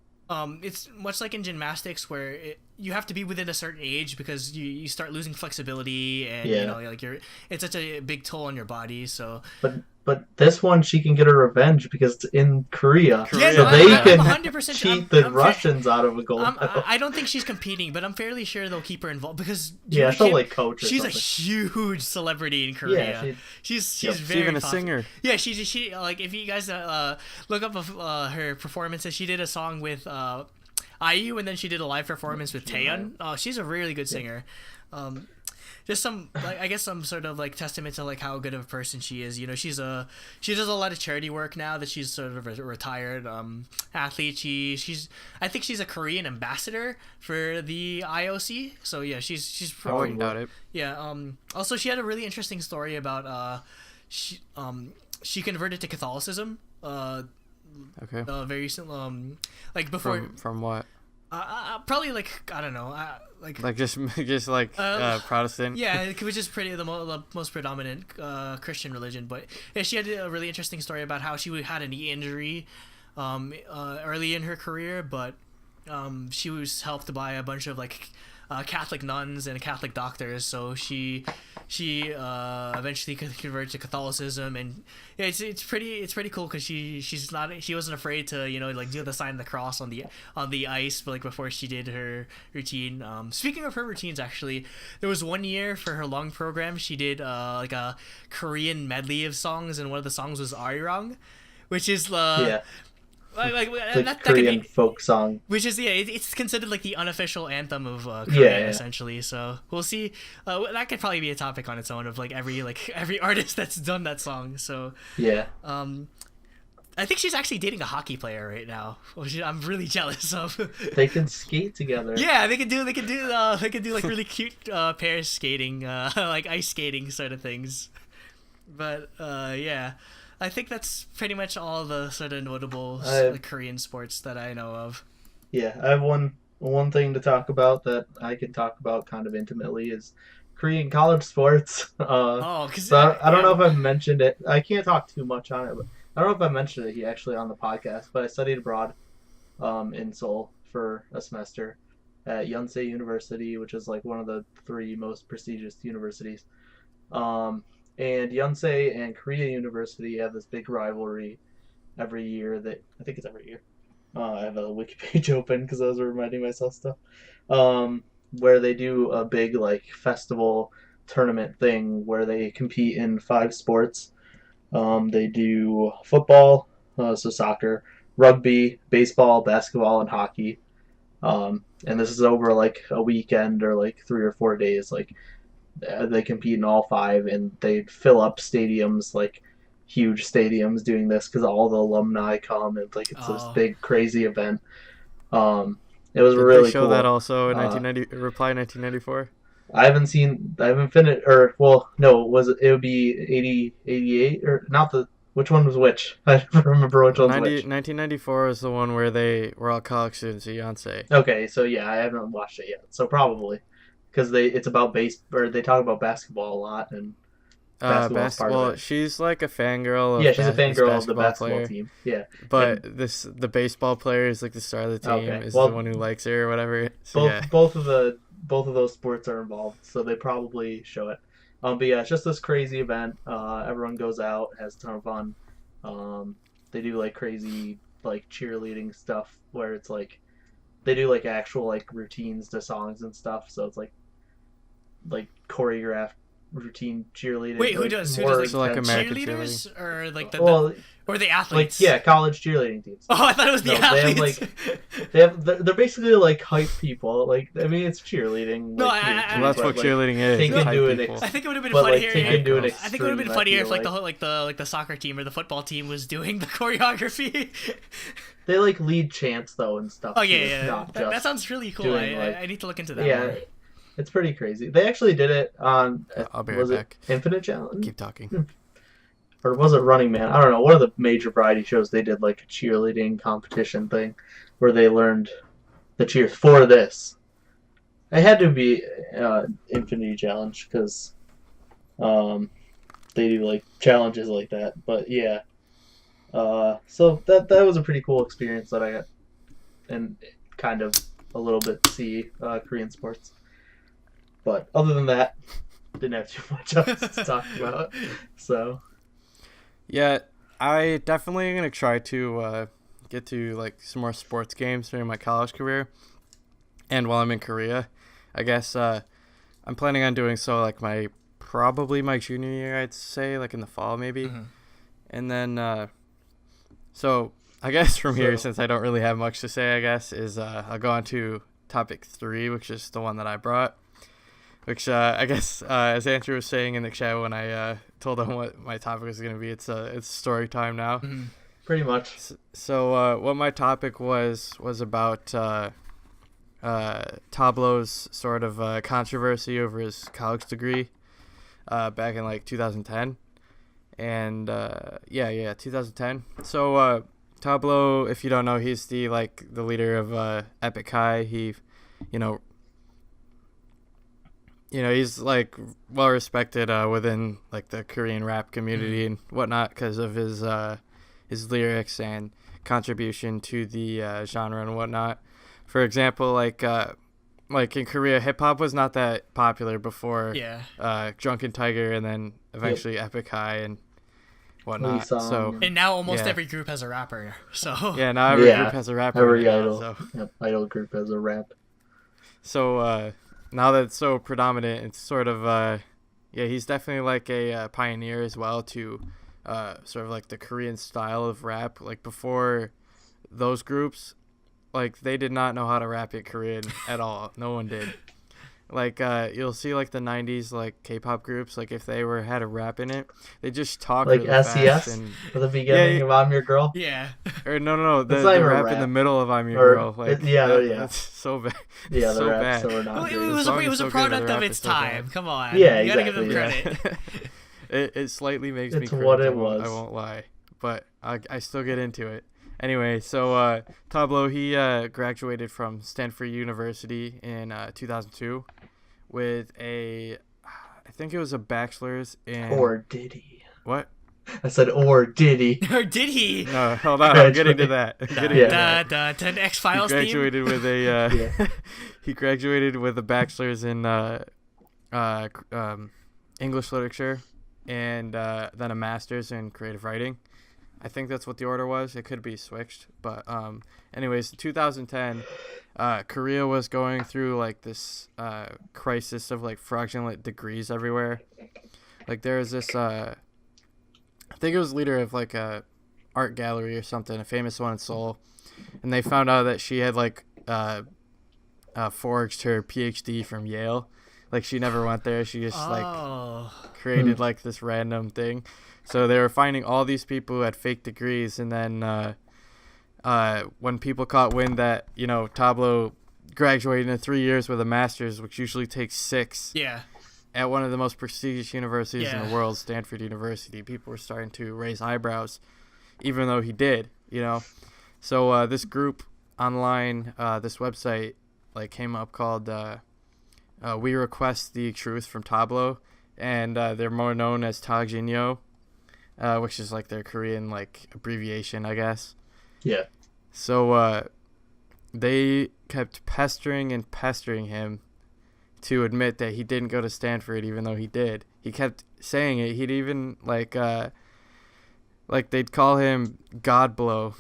it's much like in gymnastics where you have to be within a certain age because you start losing flexibility and you know, like it's such a big toll on your body. So but this one she can get a revenge because it's in Korea. So they can cheat the Russians out of a gold medal. I don't think she's competing, but I'm fairly sure they'll keep her involved because she'll like coach. She's a huge celebrity in Korea. Yeah, she's very even a popular. Singer. Yeah, she like if you guys look up her performances, she did a song with IU, and then she did a live performance with Taeyeon. Oh, she's a really good singer. Just some, like, I guess some sort of like testament to like how good of a person she is. You know, she does a lot of charity work now that she's sort of a retired athlete. I think she's a Korean ambassador for the IOC. So yeah, she's I wouldn't doubt it. Yeah. Also, she had a really interesting story about she converted to Catholicism. Okay. Very recently, like before. From what? Probably like I don't know, just like Protestant. Yeah, which is the most predominant Christian religion. But yeah, she had a really interesting story about how she had a knee injury early in her career, but she was helped by a bunch of like Catholic nuns and Catholic doctors, so she eventually converted to Catholicism, and yeah, it's pretty cool because she wasn't afraid to, you know, like do the sign of the cross on the ice, but like before she did her routine. Speaking of her routines, actually, there was one year for her long program she did like a Korean medley of songs, and one of the songs was Arirang, which is like Korean folk song, which is it's considered like the unofficial anthem of Korea, essentially. So we'll see. That could probably be a topic on its own of like every artist that's done that song. So I think she's actually dating a hockey player right now, which I'm really jealous of. They can skate together. Yeah, they can do like really cute pair skating, like ice skating sort of things. But yeah. I think that's pretty much all the sort of notable Korean sports that I know of. Yeah, I have one thing to talk about that I can talk about kind of intimately is Korean college sports. I don't know if I've mentioned it. I can't talk too much on it, but I don't know if I mentioned it actually on the podcast, but I studied abroad in Seoul for a semester at Yonsei University, which is like one of the 3 most prestigious universities. And Yonsei and Korea University have this big rivalry every year. That I think it's every year. I have a wiki page open because I was reminding myself stuff. Where they do a big like festival tournament thing where they compete in 5 sports. They do football, so soccer, rugby, baseball, basketball, and hockey. And this is over like a weekend or like 3 or 4 days. Like they compete in all 5, and they fill up stadiums, like huge stadiums, doing this because all the alumni come, and like it's this big crazy event. It was Did really they show cool. that also in 1994? I haven't finished, or well, no, it would be 80, 88, or not the, which one was which? I don't remember which one's which. 1994 is the one where they were all college students at Yonsei. Okay, so yeah, I haven't watched it yet, so probably, because it's about they talk about basketball a lot, and basketball's part of it. She's like a fangirl. Yeah, she's a fangirl of the basketball team. Yeah, but the baseball player is like the star of the team. Okay. Is the one who likes her or whatever. So, both of those sports are involved, so they probably show it. But yeah, it's just this crazy event. Everyone goes out, has a ton of fun. They do like crazy like cheerleading stuff where it's like they do like actual like routines to songs and stuff. So it's like choreographed routine cheerleading. Wait, who does like American cheerleaders or like or the athletes? Like college cheerleading teams. Oh, I thought it was the athletes. They're basically like hype people. Like I mean, it's cheerleading. No, that's what cheerleading is. They can do it. I think it would have been funnier. I think it would have been funnier if like the soccer team or the football team was doing the choreography. They like lead chants though and stuff. Oh yeah. That sounds really cool. I need to look into that. Yeah. More. It's pretty crazy. They actually did it on, I'll be right back. Infinite Challenge? Keep talking. Or was it Running Man? I don't know. One of the major variety shows, they did like a cheerleading competition thing where they learned the cheers for this. It had to be Infinity Challenge because they do like challenges like that. But yeah. So that was a pretty cool experience that I got, and kind of a little bit see Korean sports. But other than that, didn't have too much else to talk about. So, yeah, I definitely am gonna try to get to like some more sports games during my college career, and while I'm in Korea, I guess I'm planning on doing so like probably my junior year, I'd say, like in the fall maybe, and then so I guess from here, since I don't really have much to say, I guess is I'll go on to topic 3, which is the one that I brought. Which I guess, as Andrew was saying in the chat when I told him what my topic was going to be, it's story time now. Mm-hmm. Pretty much. So what my topic was about Tablo's sort of controversy over his college degree back in like 2010. And 2010. So Tablo, if you don't know, he's the leader of Epic High. He, he's like well respected within like the Korean rap community and whatnot because of his lyrics and contribution to the genre and whatnot. For example, like in Korea, hip hop was not that popular before. Drunken Tiger and then eventually Epic High and whatnot. And now almost every group has a rapper. So now every group has a rapper. Every idol group has a rap. So. Now that it's so predominant, it's sort of, he's definitely like a pioneer as well to sort of like the Korean style of rap. Like before those groups, like they did not know how to rap in Korean at all. No one did. Like you'll see like the 90s like K-pop groups, like if they had a rap in it, they just talk like really SES fast and for the beginning of I'm Your Girl. Yeah. Or no, the rap in the middle of I'm Your Girl. Like that's so bad. Yeah, so bad. So it was a product of its time. Come on. Yeah, you gotta give them credit. It slightly makes me cringe. What it was. I won't lie, but I still get into it. Anyway, so Tablo, he graduated from Stanford University in 2002 with I think it was a bachelor's in... Or did he? What? I said, or did he? Or did he? No, hold on. I'm getting to that. The X-Files He graduated with a he graduated with a bachelor's in English literature and then a master's in creative writing. I think that's what the order was. It could be switched, but anyways, in 2010, Korea was going through like this crisis of like fraudulent degrees everywhere. Like there was this I think it was leader of like a art gallery or something, a famous one in Seoul, and they found out that she had like forged her PhD from Yale. Like she never went there. She just like created like this random thing. So they were finding all these people who had fake degrees, and then when people caught wind that, you know, Tablo graduated in 3 years with a master's, which usually takes 6. Yeah. At one of the most prestigious universities in the world, Stanford University, people were starting to raise eyebrows, even though he did, you know. So this group online, this website, like came up called We Request the Truth from Tablo, and they're more known as Tajinyo, which is like their Korean like abbreviation, I guess. Yeah. So they kept pestering him to admit that he didn't go to Stanford, even though he did. He kept saying it. He'd even like they'd call him Godblow.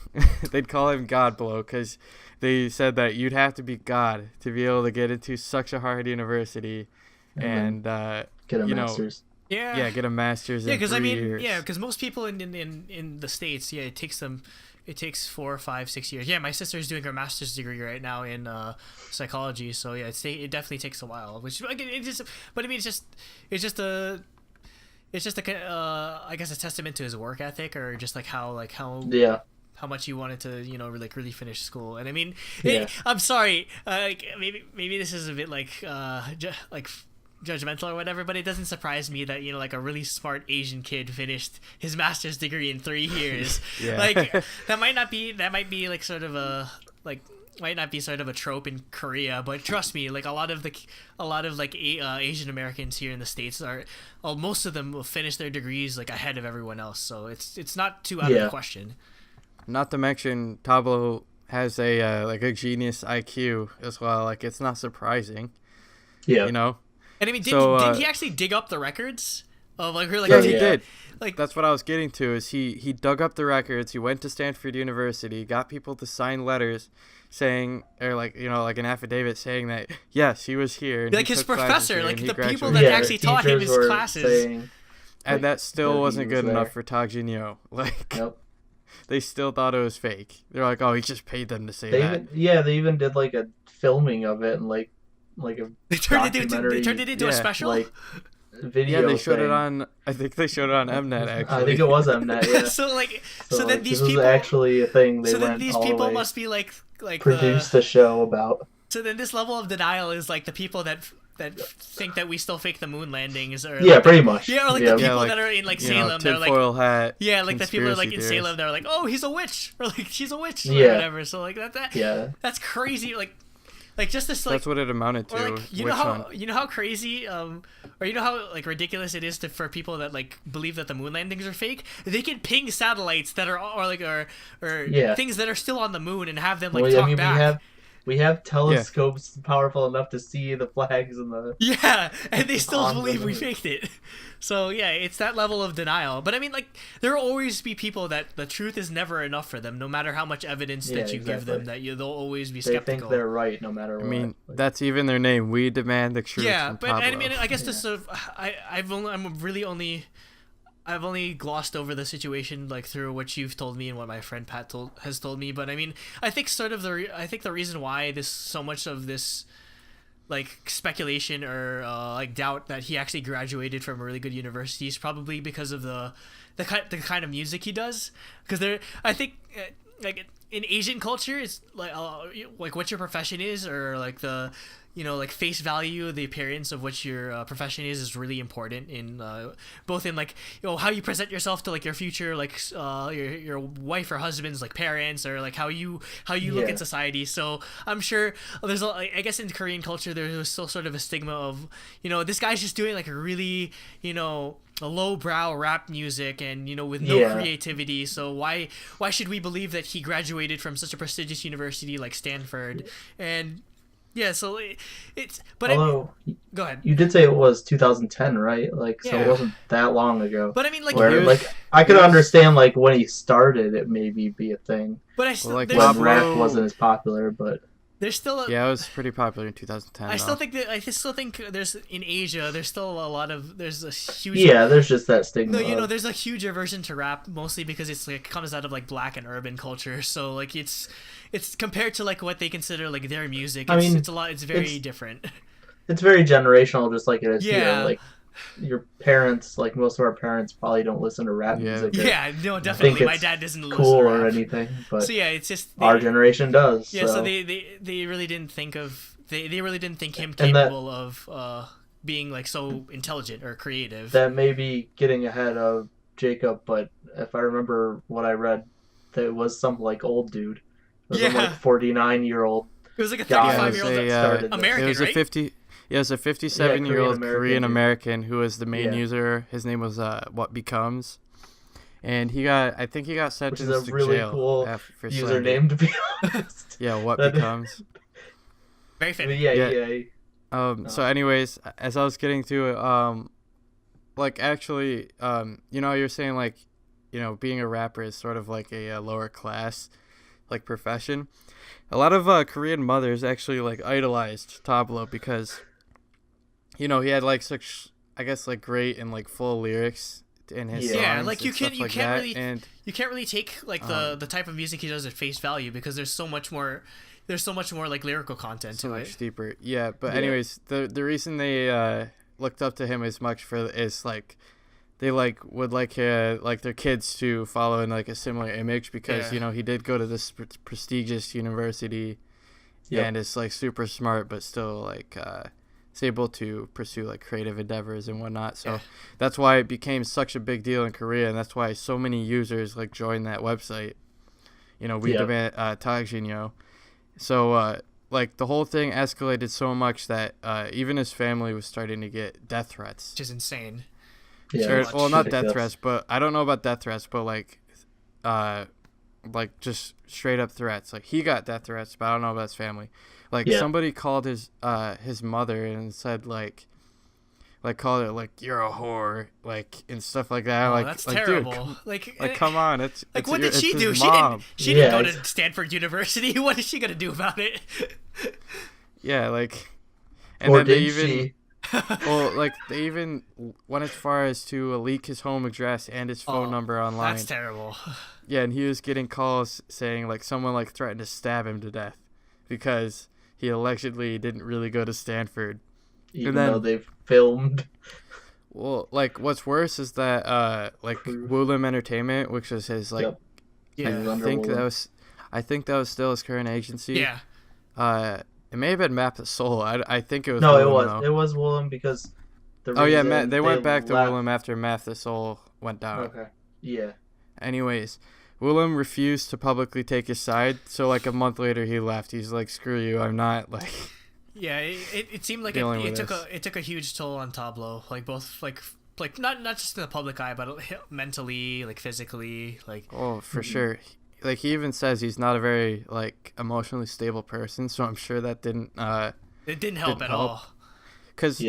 They'd call him Godblow because they said that you'd have to be God to be able to get into such a hard university and get a master's. Yeah, get a master's in 3 years. Yeah, because most people in the States, it takes 4, 5, 6 years. Yeah, my sister's doing her master's degree right now in psychology, so yeah, it definitely takes a while. Which again, it's just a I guess a testament to his work ethic, or just like how much he wanted to, you know, really finish school. And I mean, I'm sorry, maybe this is a bit like judgmental or whatever, but it doesn't surprise me that, you know, like a really smart Asian kid finished his master's degree in 3 years. Like that might be like sort of a might not be sort of a trope in Korea, but trust me, like a lot of Asian Americans here in the States most of them will finish their degrees like ahead of everyone else, so it's not too out of the question. Not to mention Tablo has a like a genius IQ as well. Like it's not surprising. Yeah, you know. And I mean, did he actually dig up the records of like her? Like, yeah, he did. Like that's what I was getting to. Is he dug up the records? He went to Stanford University, got people to sign letters saying, or like, you know, like an affidavit saying that yes, he was here. And like his professor, like the people that actually taught him his classes. And that still wasn't good enough for Tajinyo. Like, they still thought it was fake. They're like, oh, he just paid them to say that. They even did like a filming of it and like a they turned it into a special like video. Yeah, they showed it on. I think they showed it on Mnet. Actually, I think it was Mnet. Yeah. so then these people was actually a thing. So then these people must be like produced a show about. So then this level of denial is like the people that think that we still fake the moon landings, or pretty much. Yeah, or like the people that are in like Salem, they're like tinfoil hat. Yeah, like the people that are like in Salem, they're like, oh, he's a witch, or like she's a witch, or whatever. So like that. Yeah. That's crazy. Like just this, like, that's what it amounted to. Or like, you know how crazy, or you know how like ridiculous it is for people that like believe that the moon landings are fake. They can ping satellites that are things that are still on the moon and have them like talk back. We have telescopes powerful enough to see the flags and the... Yeah, and they still believe we faked it. So, yeah, it's that level of denial. But, I mean, like, there will always be people that the truth is never enough for them, no matter how much evidence that you give them, that they'll always be skeptical. They think they're right no matter what. I mean, that's even their name. We demand the truth. Yeah, but, I mean, I guess this sort of... I've only glossed over the situation like through what you've told me and what my friend Pat has told me, but I mean, I think the reason why so much of this like speculation or like doubt that he actually graduated from a really good university is probably because of the kind of music he does. Because I think like in Asian culture, it's like what your profession is, or like like face value, the appearance of what your profession is really important in both in like how you present yourself to like your future like your wife or husband's like parents, or like how you look in society. So I'm sure there's I guess in Korean culture there's still sort of a stigma of this guy's just doing like a really a lowbrow rap music and with no creativity. So why should we believe that he graduated from such a prestigious university like Stanford? And so it's but although go ahead. You did say it was 2010, right? Like so it wasn't that long ago. But I mean, like, I could understand like when he started it maybe be a thing. But I still when rap wasn't as popular, but there's still it was pretty popular in 2010. I still think there's in Asia there's still a lot of there's a huge there's just that stigma. No, there's a huge aversion to rap, mostly because it's like comes out of like black and urban culture. So like it's compared to like what they consider like their music. It's very different. It's very generational, just like it is here. Like your parents, like most of our parents, probably don't listen to rap music. No, definitely. My dad doesn't listen cool to rap or anything. But so it's just our generation does. Yeah, so they really didn't think of they really didn't think him capable of being like so intelligent or creative. That may be getting ahead of Jacob, but if I remember what I read, that was some like old dude. It was some like 49-year-old. It was like a 35-year-old that started American, it was right? It was a 57-year-old Korean American who was the main user. His name was What Becomes, and I think he got sentenced to jail. Which is a really cool username, to be honest. What Becomes. Very famous. So anyways, as I was getting to it, like actually, you're saying like, being a rapper is sort of like a lower class, like profession. A lot of Korean mothers actually like idolized Tablo because, he had like such, I guess, like great and like full lyrics in his songs. Like you can't really take like the type of music he does at face value because there's so much more like lyrical content to it. Much deeper. Yeah, but anyways, the reason they looked up to him as much is like they like would like their kids to follow in like a similar image because he did go to this prestigious university and is like super smart but still like is able to pursue like creative endeavors and whatnot. So that's why it became such a big deal in Korea, and that's why so many users like joined that website. We demand Tajinyo. So like the whole thing escalated so much that even his family was starting to get death threats, which is insane. Well, not death threats, but I don't know about death threats, but like just straight up threats. Like he got death threats, but I don't know about his family. Like somebody called his mother and said like called her like you're a whore, like and stuff like that. Like that's like, terrible. Dude, like come on, it's like what did she do? She didn't go to Stanford University. What is she gonna do about it? And then they even. Well, like they even went as far as to leak his home address and his phone number online. That's terrible. Yeah, and he was getting calls saying like someone like threatened to stab him to death because he allegedly didn't really go to Stanford. Even though they've filmed. Well, like what's worse is that like Woollim Entertainment, which was his like, I think that was still his current agency. Yeah. It may have been Math the Soul. I think it was. No, Woollim, it was Woollim because. They went back to Woollim after Math the Soul went down. Okay. Yeah. Anyways, Woollim refused to publicly take his side, so like a month later he left. He's like, "Screw you, I'm not like." Yeah, it seemed like it took a huge toll on Tablo, like both like not just in the public eye, but mentally, like physically, like. Oh, for sure. Like he even says he's not a very like emotionally stable person, so I'm sure that didn't. It didn't help at all. Because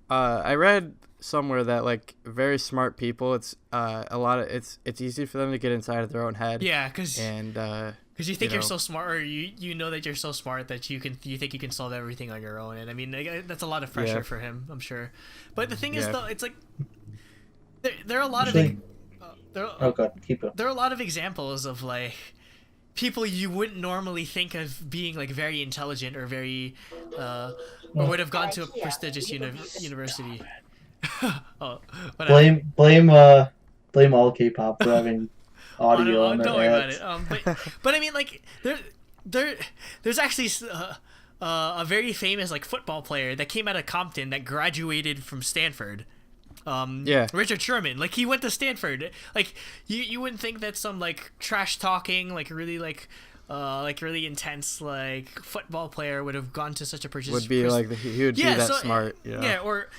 I read somewhere that like very smart people, it's it's easy for them to get inside of their own head. Yeah, because you think you're so smart, or you know that you're so smart that you think you can solve everything on your own, and I mean that's a lot of pressure for him, I'm sure. But the thing is though, it's like there are a lot of. There are a lot of examples of like people you wouldn't normally think of being like very intelligent or very or would have gone to a prestigious university. Blame all K-pop for having audio on their don't worry ads. about it. But I mean like there's actually a very famous like football player that came out of Compton that graduated from Stanford. Richard Sherman, like he went to Stanford. Like you wouldn't think that some like trash talking like really like really intense like football player would have gone to such a would be like he would be that smart. You know? Yeah, or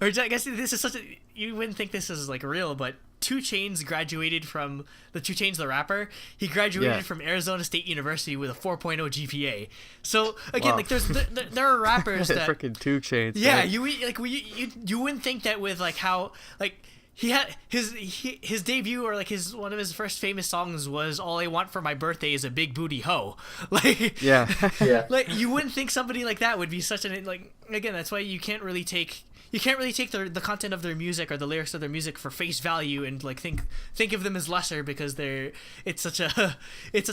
I guess this is such a, you wouldn't think this is like real, but 2 Chainz graduated from the 2 Chainz the rapper. He graduated from Arizona State University with a 4.0 GPA. So again, like there are rappers that freaking 2 Chainz. Yeah, right? you wouldn't think that with like how like he had his debut or like one of his first famous songs was "All I Want for My Birthday Is a Big Booty Hoe." Like yeah. Like you wouldn't think somebody like that would be such an like, again, that's why you can't really take the content of their music or the lyrics of their music for face value and like think of them as lesser because it's such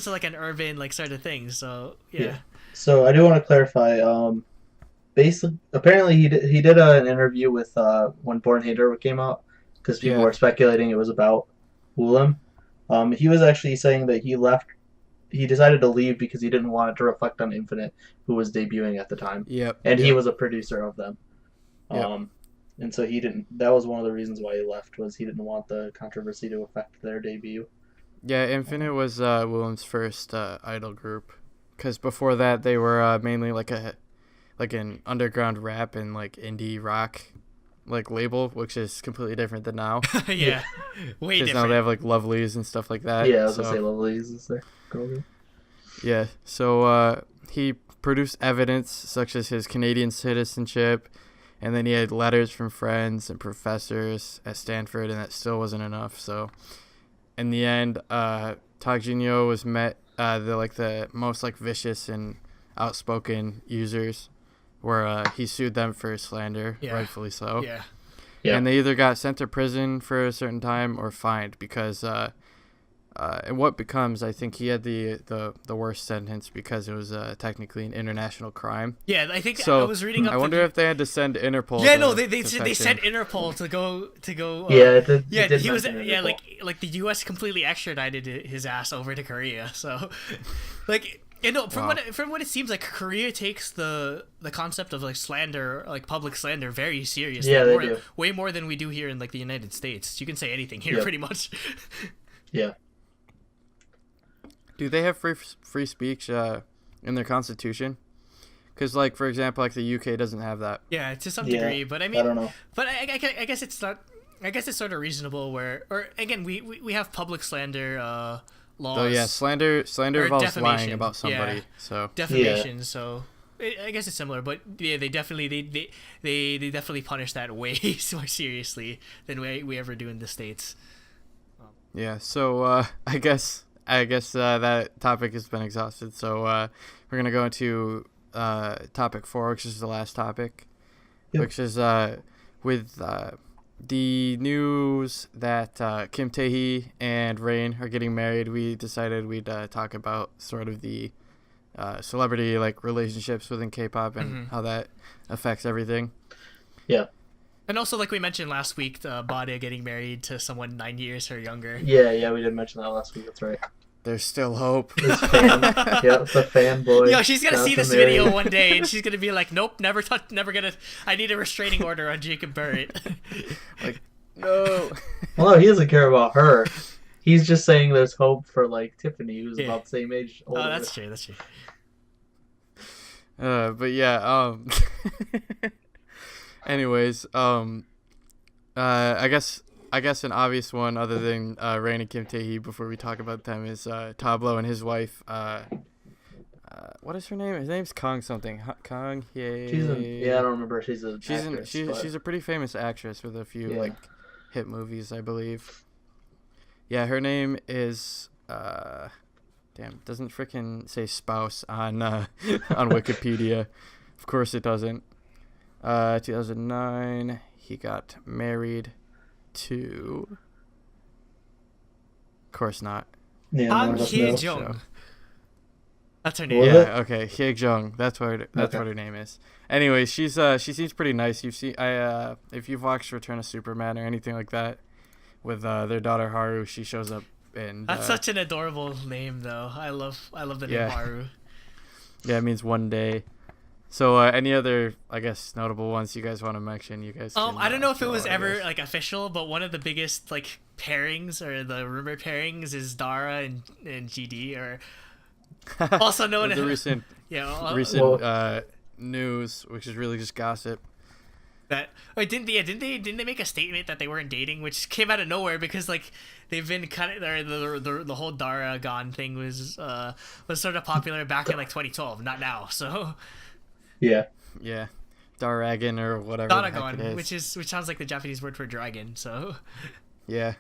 like an urban like sort of thing. So yeah. So I do want to clarify. Basically, apparently he did an interview with when Born Hater came out because people were speculating it was about Woolim. He was actually saying that he left. He decided to leave because he didn't want it to reflect on Infinite, who was debuting at the time. And he was a producer of them. And so he didn't. That was one of the reasons why he left, was he didn't want the controversy to affect their debut. Yeah, Infinite was Willem's first idol group, because before that they were mainly like an underground rap and like indie rock like label, which is completely different than now. Yeah, way different. Because now they have like Lovelies and stuff like that. Yeah, I was gonna say Lovelies is their girl group. Yeah, so he produced Evidence, such as his Canadian citizenship. And then he had letters from friends and professors at Stanford, and that still wasn't enough. So, in the end, Tajinyo was met the most like vicious and outspoken users, where he sued them for slander, rightfully so. Yeah. And they either got sent to prison for a certain time or fined because and what becomes, I think he had the worst sentence because it was technically an international crime. Yeah, I think so. I was reading up. I wonder if they had to send Interpol. Yeah, no, they sent Interpol to go. He was like the U.S. completely extradited his ass over to Korea. So, like. From what it seems like, Korea takes the concept of like slander, like public slander, very seriously. Yeah, they do. Way more than we do here in like the United States. You can say anything here, pretty much. Yeah. Do they have free speech in their constitution? Because, like, for example, like the UK doesn't have that. Yeah, to some degree, but I mean, I don't know. But I guess it's not. I guess it's sort of reasonable where, or again, we have public slander laws. Oh yeah, slander involves lying about somebody. So defamation. So I guess it's similar, but yeah, they definitely punish that way more seriously than we ever do in the States. Yeah. So I guess that topic has been exhausted. So we're gonna go into topic 4, which is the last topic, which is with the news that Kim Tae-hee and Rain are getting married. We decided we'd talk about sort of the celebrity like relationships within K-pop and how that affects everything. Yeah. And also, like we mentioned last week, Bade getting married to someone 9 years her younger. Yeah, we did mention that last week. That's right. There's still hope. The fanboy. Yo, she's gonna see this video one day, and she's gonna be like, "Nope, never gonna. I need a restraining order on Jacob Burritt." Like, no. Well, no, he doesn't care about her. He's just saying there's hope for like Tiffany, who's about the same age. Older. Oh, that's true. But yeah. Anyways, I guess an obvious one other than Rain and Kim Tae-hee before we talk about them is Tablo and his wife. What is her name? His name's Kang something. Kang Hye. I don't remember. She's a pretty famous actress with a few like hit movies, I believe. Yeah, her name is doesn't freaking say spouse on on Wikipedia. Of course it doesn't. 2009, he got married to. Of course not. Kang Hye-jung. That's her name. Yeah. Okay. Hye-jung. That's what her name is. Anyway, she seems pretty nice. If you've watched Return of Superman or anything like that, with their daughter Haru, she shows up and. That's such an adorable name, though. I love the name Haru. Yeah, it means one day. So any other, I guess, notable ones you guys want to mention? You guys. Can, I don't know if it was I ever guess. like official, but one of the biggest like pairings or the rumored pairings is Dara and GD, or also known as the recent news, which is really just gossip. That didn't they make a statement that they weren't dating, which came out of nowhere because like they've been kind of the whole Dara Gon thing was sort of popular back in like 2012, not now. So yeah, Daragon or whatever Daragon, the heck it is. which sounds like the Japanese word for dragon. So yeah,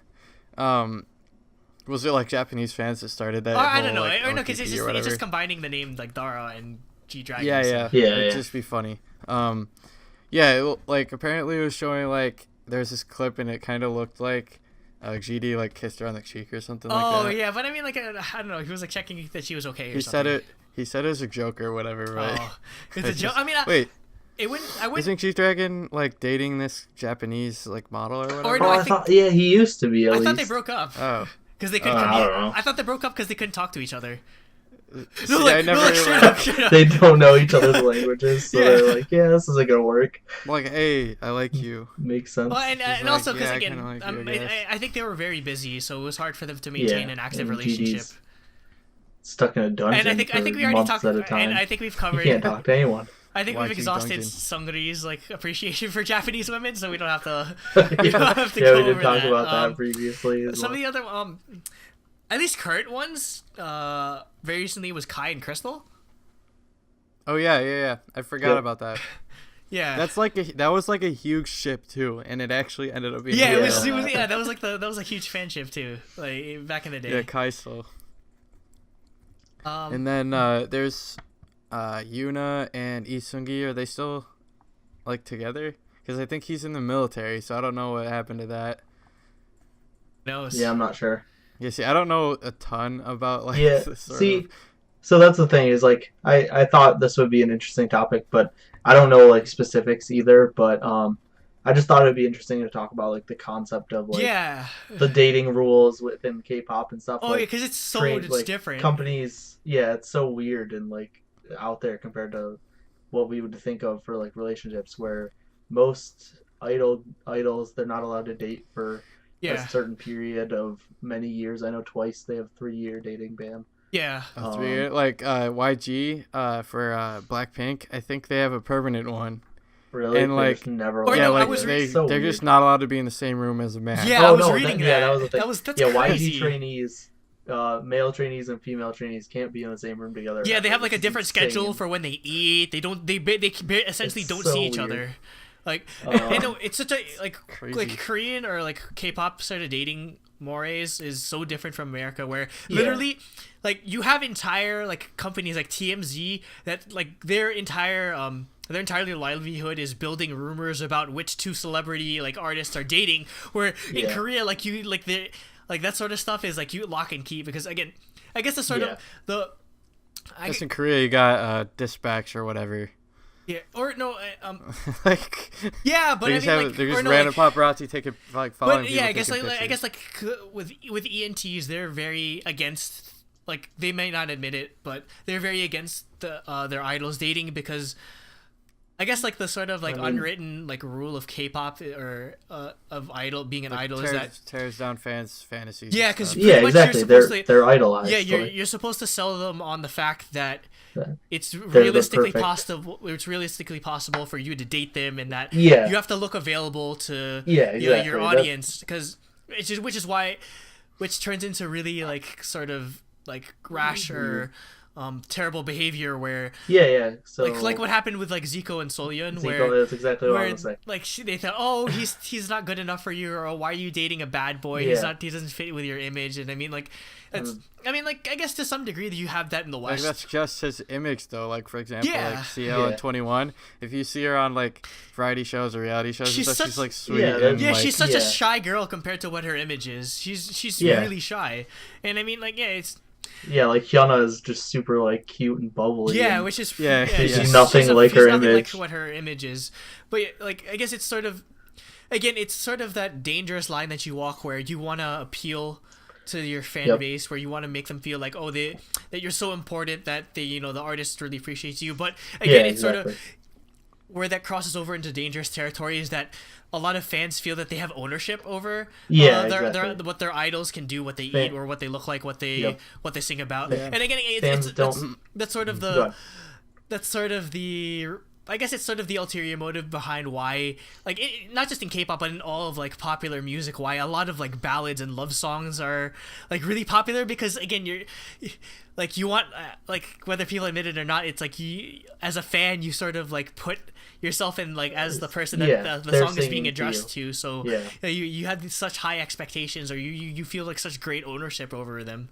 was it like Japanese fans that started that? I don't know, like, or no, because it's just combining the name like Dara and G Dragon. Yeah. It'd just be funny. Like apparently it was showing like there's this clip and it kind of looked like GD like kissed her on the cheek or something like that. Oh yeah, but I mean like I don't know. He was like checking that she was okay. He said it as a joke or whatever, right? Oh, it's a joke. I mean, wait. I wouldn't. Isn't G-Dragon like dating this Japanese like model or whatever? Or no, he used to be. I thought they broke up. Oh. Because they couldn't. I don't know. I thought they broke up because they couldn't talk to each other. They don't know each other's languages, so they're like, yeah, this isn't gonna work. Like, hey, I like you. Makes sense. Well, and also because again, I I think they were very busy, so it was hard for them to maintain an active relationship. GD's stuck in a dungeon. And I think we already talked. And I think we've covered. You can't talk to anyone. I think we've exhausted Sungri's like appreciation for Japanese women, so we don't have to. We did talk about that previously. Some of the other at least current ones, very recently was Kai and Crystal. Oh yeah. I forgot about that. Yeah, that was like a huge ship too, and it actually ended up being. Yeah, it was that was a huge fanship too, like back in the day. Yeah, Kaiso. And then there's Yuna and Isungi. Are they still like together? Because I think he's in the military, so I don't know what happened to that. No. Yeah, I'm not sure. Yeah, see, I don't know a ton about like. Yeah, so that's the thing is like I thought this would be an interesting topic, but I don't know like specifics either. But I just thought it'd be interesting to talk about like the concept of like the dating rules within K-pop and stuff. Oh like, yeah, because it's different. Companies, it's so weird and like out there compared to what we would think of for like relationships, where most idols they're not allowed to date for a certain period of many years. I know twice they have 3-year dating ban. Yeah. 3-year, like YG for Blackpink, I think they have a permanent one. Really? And like they're just not allowed to be in the same room as a man. Yeah, I was reading that. That was the thing. That's crazy. YG trainees, male trainees and female trainees can't be in the same room together. Yeah, they have like a different schedule for when they eat. They essentially don't see each other. Like, I know it's such a crazy. Like Korean or like K-pop sort of dating mores is so different from America, where literally like you have entire like companies like TMZ that like their entire livelihood is building rumors about which two celebrity like artists are dating, where in Korea like you like the like that sort of stuff is like you lock and key, because again I guess the sort of the I guess in Korea you got Dispatch or whatever. Yeah, or no, like yeah, but they just they're just random paparazzi taking like following. But yeah, I guess with ENTs they're very against, like they may not admit it, but they're very against their idols dating, because I guess like the sort of like unwritten like rule of K-pop or of being an idol is that tears down fans' fantasies. Yeah, because exactly, they're idolized. Yeah, you're supposed to sell them on the fact that it's realistically possible. It's realistically possible for you to date them, and that you have to look available to your audience, because which turns into really like sort of like rash or terrible behavior, where so like what happened with like Zico and Soyeon, where that's exactly what I was saying. Like they thought, oh, he's not good enough for you, or why are you dating a bad boy? He doesn't fit with your image. And I mean like I guess to some degree you have that in the West. Like that's just his image though. Like for example, like CL and 21. If you see her on like variety shows or reality shows, she's like sweet. She's such a shy girl compared to what her image is. She's really shy, and I mean like it's. Yeah, like Hyuna is just super like cute and bubbly. Yeah, which is she's nothing like her image. Like what her image is, but like I guess it's sort of, again, it's sort of that dangerous line that you walk where you want to appeal to your fan base, where you want to make them feel like that you're so important that the artist really appreciates you. But again, it's sort of where that crosses over into dangerous territory is that a lot of fans feel that they have ownership over what their idols can do, what they eat, or what they look like, what they sing about. And again, that's sort of the I guess it's sort of the ulterior motive behind why, like, not just in K-pop, but in all of, like, popular music, why a lot of, like, ballads and love songs are, like, really popular, because, again, you want, like, whether people admit it or not, it's, like, as a fan, you sort of, like, put yourself in, like, as the person that the song is being addressed to, so you have such high expectations, or you feel, like, such great ownership over them.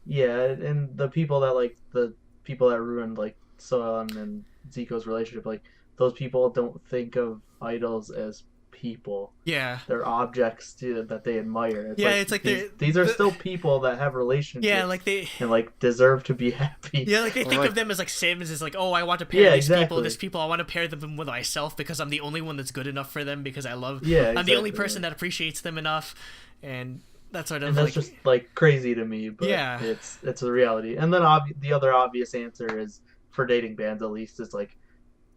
Yeah, and the people that ruined, like, Soyeon and Zico's relationship, like, those people don't think of idols as people. Yeah, they're objects that they admire. It's like these are still people that have relationships. Yeah, like and like deserve to be happy. Yeah, like they think of them as like Sims, as like, oh, I want to pair these people. I want to pair them with myself because I'm the only one that's good enough for them, because I'm the only person that appreciates them enough, and that's sort of that's just like crazy to me. But it's a reality. And then the other obvious answer is, for dating bands at least, is like,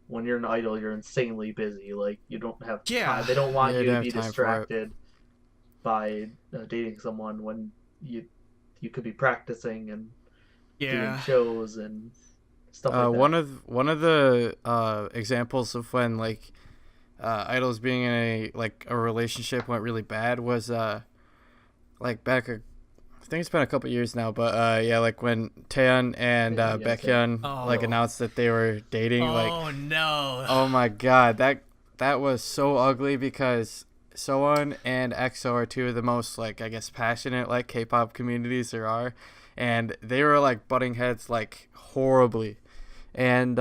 when you're an idol, you're insanely busy. Like, you don't have time. They don't want you to be distracted by dating someone when you could be practicing and doing shows and stuff like that. One of the examples of when, like, idols being in a relationship went really bad was like back I think it's been a couple years now, but like when Taeyeon and Baekhyun like announced that they were dating. Oh my god, that was so ugly, because Soyeon and EXO are two of the most, like, I guess, passionate, like, K-pop communities there are, and they were like butting heads like horribly, and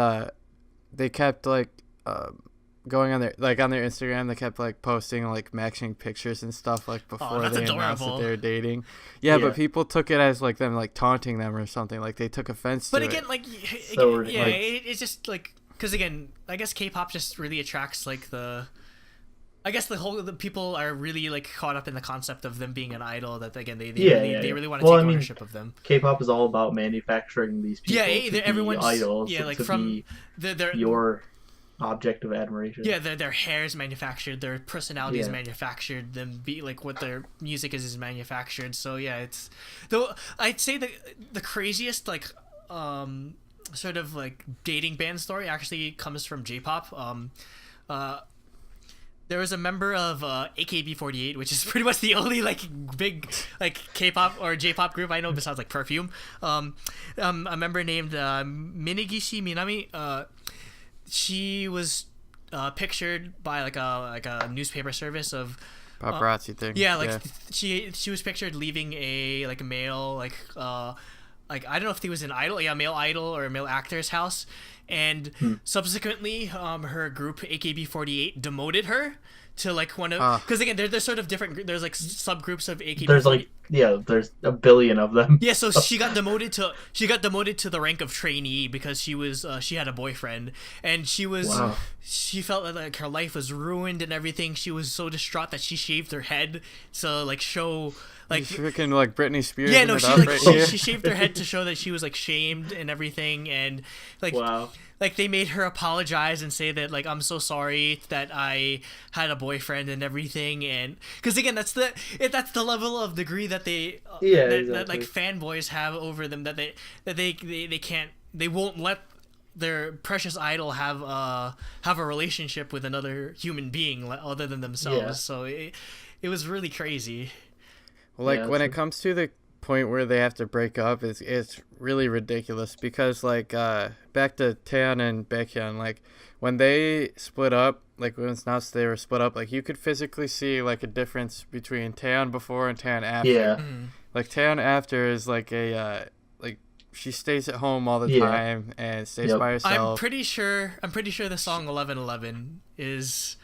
they kept like going on their Instagram, they kept like posting like matching pictures and stuff like before they announced that they were dating. But people took it as like them like taunting them or something, like they took offense to it. But again, like, it's just like, because again, I guess K-pop just really attracts like the people are really like caught up in the concept of them being an idol, that again they really want to take ownership of them. K-pop is all about manufacturing these people everyone's idols, like from your object of admiration. Their hair is manufactured, their personality is manufactured, them be like what their music is manufactured. So it's, though I'd say the craziest like sort of like dating band story actually comes from J-pop. There was a member of AKB48, which is pretty much the only like big like K-pop or J-pop group I know besides like Perfume. A member named Minegishi Minami. She was pictured by like a newspaper service of paparazzi thing. She was pictured leaving a like a male like I don't know if he was an idol, a male idol or a male actor's house, and subsequently her group AKB48 demoted her to like one of, because again there's sort of different, there's like subgroups of AKB. There's like there's a billion of them. So she got demoted to the rank of trainee because she had a boyfriend, and she felt like her life was ruined and everything. She was so distraught that she shaved her head to like show like freaking like Britney Spears. She shaved her head to show that she was like shamed and everything, and like like they made her apologize and say that like, I'm so sorry that I had a boyfriend and everything, and because again that's the level of degree that they that like fanboys have over them, that they won't let their precious idol have a relationship with another human being other than themselves. So it was really crazy. Well, like when it comes to the point where they have to break up, it's really ridiculous, because like back to Taeyeon and Baekhyun, like when they split up, like when it's announced they were split up, like you could physically see like a difference between Taeyeon before and Taeyeon after. Like Taeyeon after is like a like she stays at home all the time and stays by herself. I'm pretty sure the song 1111 is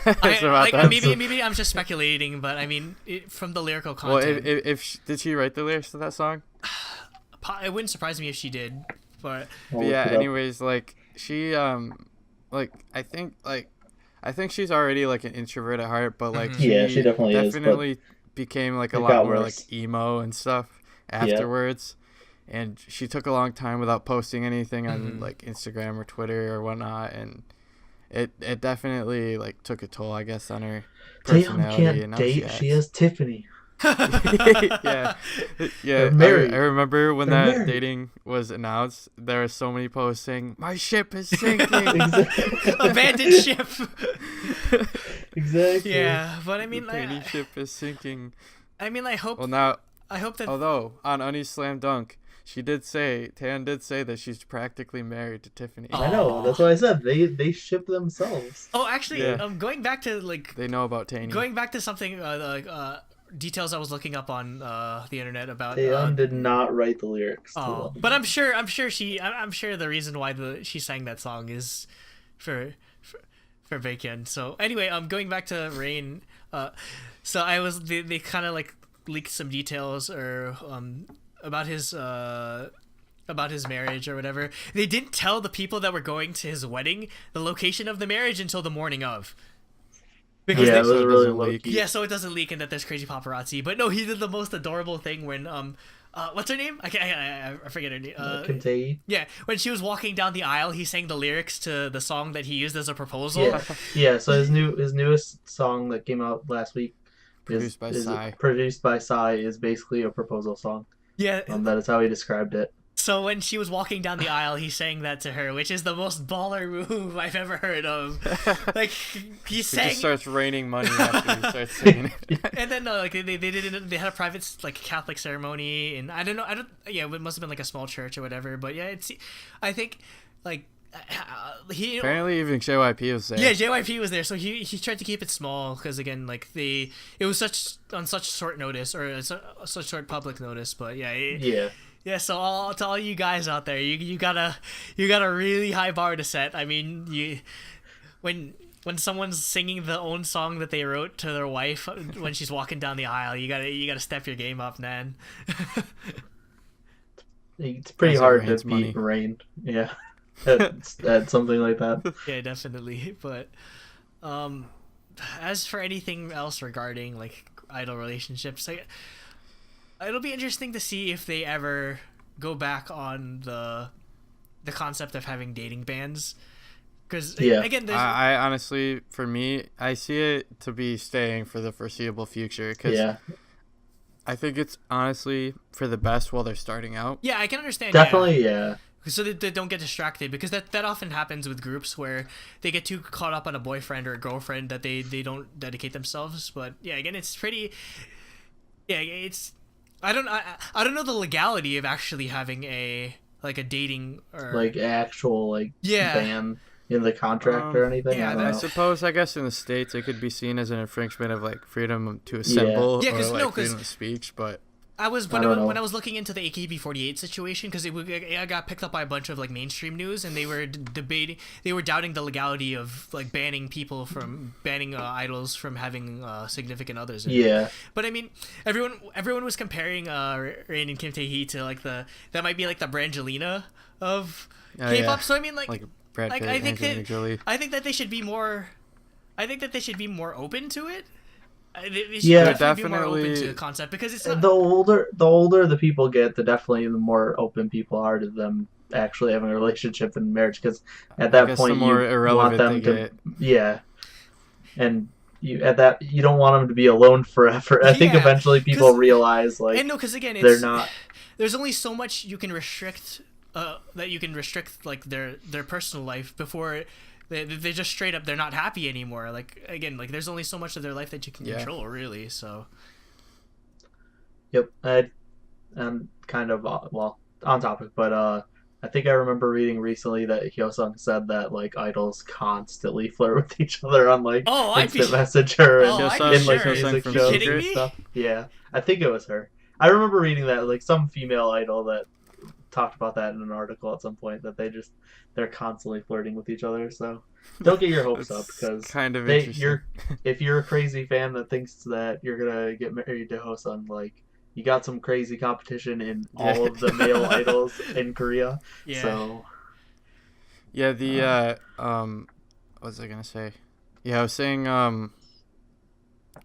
maybe I'm just speculating, but I mean, from the lyrical content. Well, if did she write the lyrics to that song? It wouldn't surprise me if she did, but anyways, like she like I think she's already like an introvert at heart, but like she definitely became like a lot more like emo and stuff afterwards. And she took a long time without posting anything on like Instagram or Twitter or whatnot, and it definitely like took a toll, I guess, on her personality. Taeyong and can't date. She has Tiffany. yeah. I remember when They're that married. dating was announced, there were so many posts saying, "My ship is sinking." Abandoned ship. Exactly. Yeah, but I mean, the tiny ship is sinking. I mean, I hope. Well, now I hope that. Although on Unnie Slam Dunk, Taeyeon did say that she's practically married to Tiffany. I know. That's what I said. They ship themselves. Oh, actually, going back to like. They know about Taeyeon. Going back to something details I was looking up on the internet about. Taeyeon did not write the lyrics. But I'm sure the reason why she sang that song is for Baekhyun. So anyway, going back to Rain. So they kind of like leaked some details or about his marriage or whatever. They didn't tell the people that were going to his wedding the location of the marriage until the morning of. Because it was really low key. Yeah, so it doesn't leak and that there's crazy paparazzi. But no, he did the most adorable thing when what's her name? I forget her name. Kim Tae. Yeah, when she was walking down the aisle, he sang the lyrics to the song that he used as a proposal. Yeah. So his newest song that came out last week, produced by Psy, is basically a proposal song. Yeah, that is how he described it. So when she was walking down the aisle, he sang that to her, which is the most baller move I've ever heard of. Like he sang. It just starts raining money after he starts singing it. And then they had a private like Catholic ceremony, and I don't know, it must have been like a small church or whatever. But yeah, I think like. He apparently even JYP was there. Yeah, JYP was there, so he tried to keep it small because again, like it was on such short notice or such short public notice. But yeah. Yeah, so to all you guys out there, you got a really high bar to set. I mean, when someone's singing the own song that they wrote to their wife when she's walking down the aisle, you gotta step your game up, man. It's pretty hard to beat Rain. Yeah. at something like that. Yeah, definitely. But as for anything else regarding like idol relationships, it'll be interesting to see if they ever go back on the concept of having dating bans. Because again, I honestly, for me, I see it to be staying for the foreseeable future. Because I think it's honestly for the best while they're starting out. Yeah, I can understand. Definitely, yeah. So that they don't get distracted, because that often happens with groups where they get too caught up on a boyfriend or a girlfriend that they don't dedicate themselves. But yeah, again, it's pretty. Yeah, it's. I don't know the legality of actually having a dating or like actual ban in the contract or anything. Yeah, I suppose I guess in the States it could be seen as an infringement of like freedom to assemble or freedom of speech, but. When I was looking into the AKB48 situation, because it got picked up by a bunch of like mainstream news, and they were doubting the legality of like banning idols from having significant others. But I mean, everyone was comparing Rain and Kim Tae-hee to like that might be like the Brangelina of K-pop. Yeah. So I mean like Brad Pitt, I think that they should be more. I think that they should be more open to it. They should definitely be more open to the concept, because it's not... the older the people get, the more open people are to them actually having a relationship and marriage. Because at that point, you want them to and you don't want them to be alone forever. I think eventually people realize because again, they're not. There's only so much you can restrict like their personal life before. They're just straight up, they're not happy anymore. Like, again, like there's only so much of their life that you can control, really. So. Yep, I'm kind of on topic, but I think I remember reading recently that Hyosung said that like idols constantly flirt with each other on like instant messenger and in like music shows and stuff. Yeah, I think it was her. I remember reading that like some female idol that talked about that in an article at some point, that they're constantly flirting with each other. So don't get your hopes up, because kind of interesting. If you're a crazy fan that thinks that you're gonna get married to Hoseon, like you got some crazy competition in all of the male idols in Korea. Yeah. So what was I gonna say? Yeah, I was saying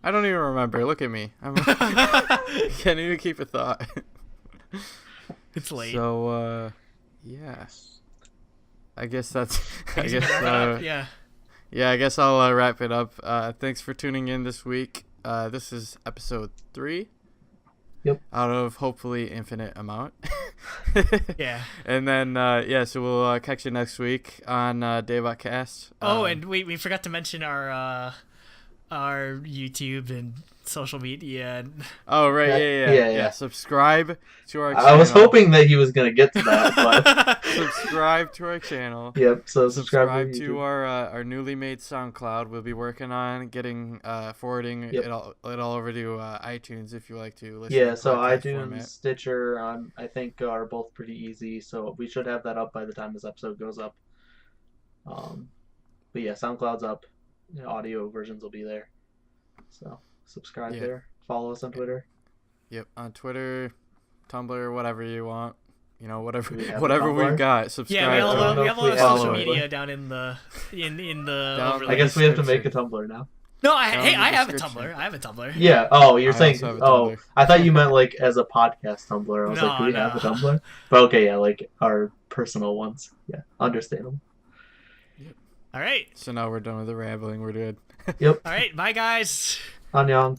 I don't even remember. Look at me. Can't even keep a thought. It's late. So, yeah. I guess that's. Yeah. Yeah, I guess I'll wrap it up. Thanks for tuning in this week. This is episode 3. Yep. Out of hopefully infinite amount. Yeah. And then so we'll catch you next week on DaebakCast. And we forgot to mention our YouTube and social media. Oh right, yeah. Subscribe to our channel. I was hoping that he was gonna get to that, but subscribe to our channel. Yep. So subscribe to our newly made SoundCloud. We'll be working on getting forwarding it all over to iTunes if you like to listen. Yeah. To so iTunes, format. Stitcher, I think are both pretty easy. So we should have that up by the time this episode goes up. But yeah, SoundCloud's up. Audio versions will be there. So subscribe there. Follow us on Twitter. Yep, on Twitter, Tumblr, whatever you want. Whatever Tumblr? we've got. Subscribe. Yeah, we have all the social media down in the I guess we have to make a Tumblr now. No, I have a Tumblr. Yeah. Oh, you're saying. Oh, I thought you meant like as a podcast Tumblr. I was like, do we have a Tumblr? But okay, yeah, like our personal ones. Yeah, understandable. All right. So now we're done with the rambling. We're good. Yep. All right. Bye, guys. Annyeong.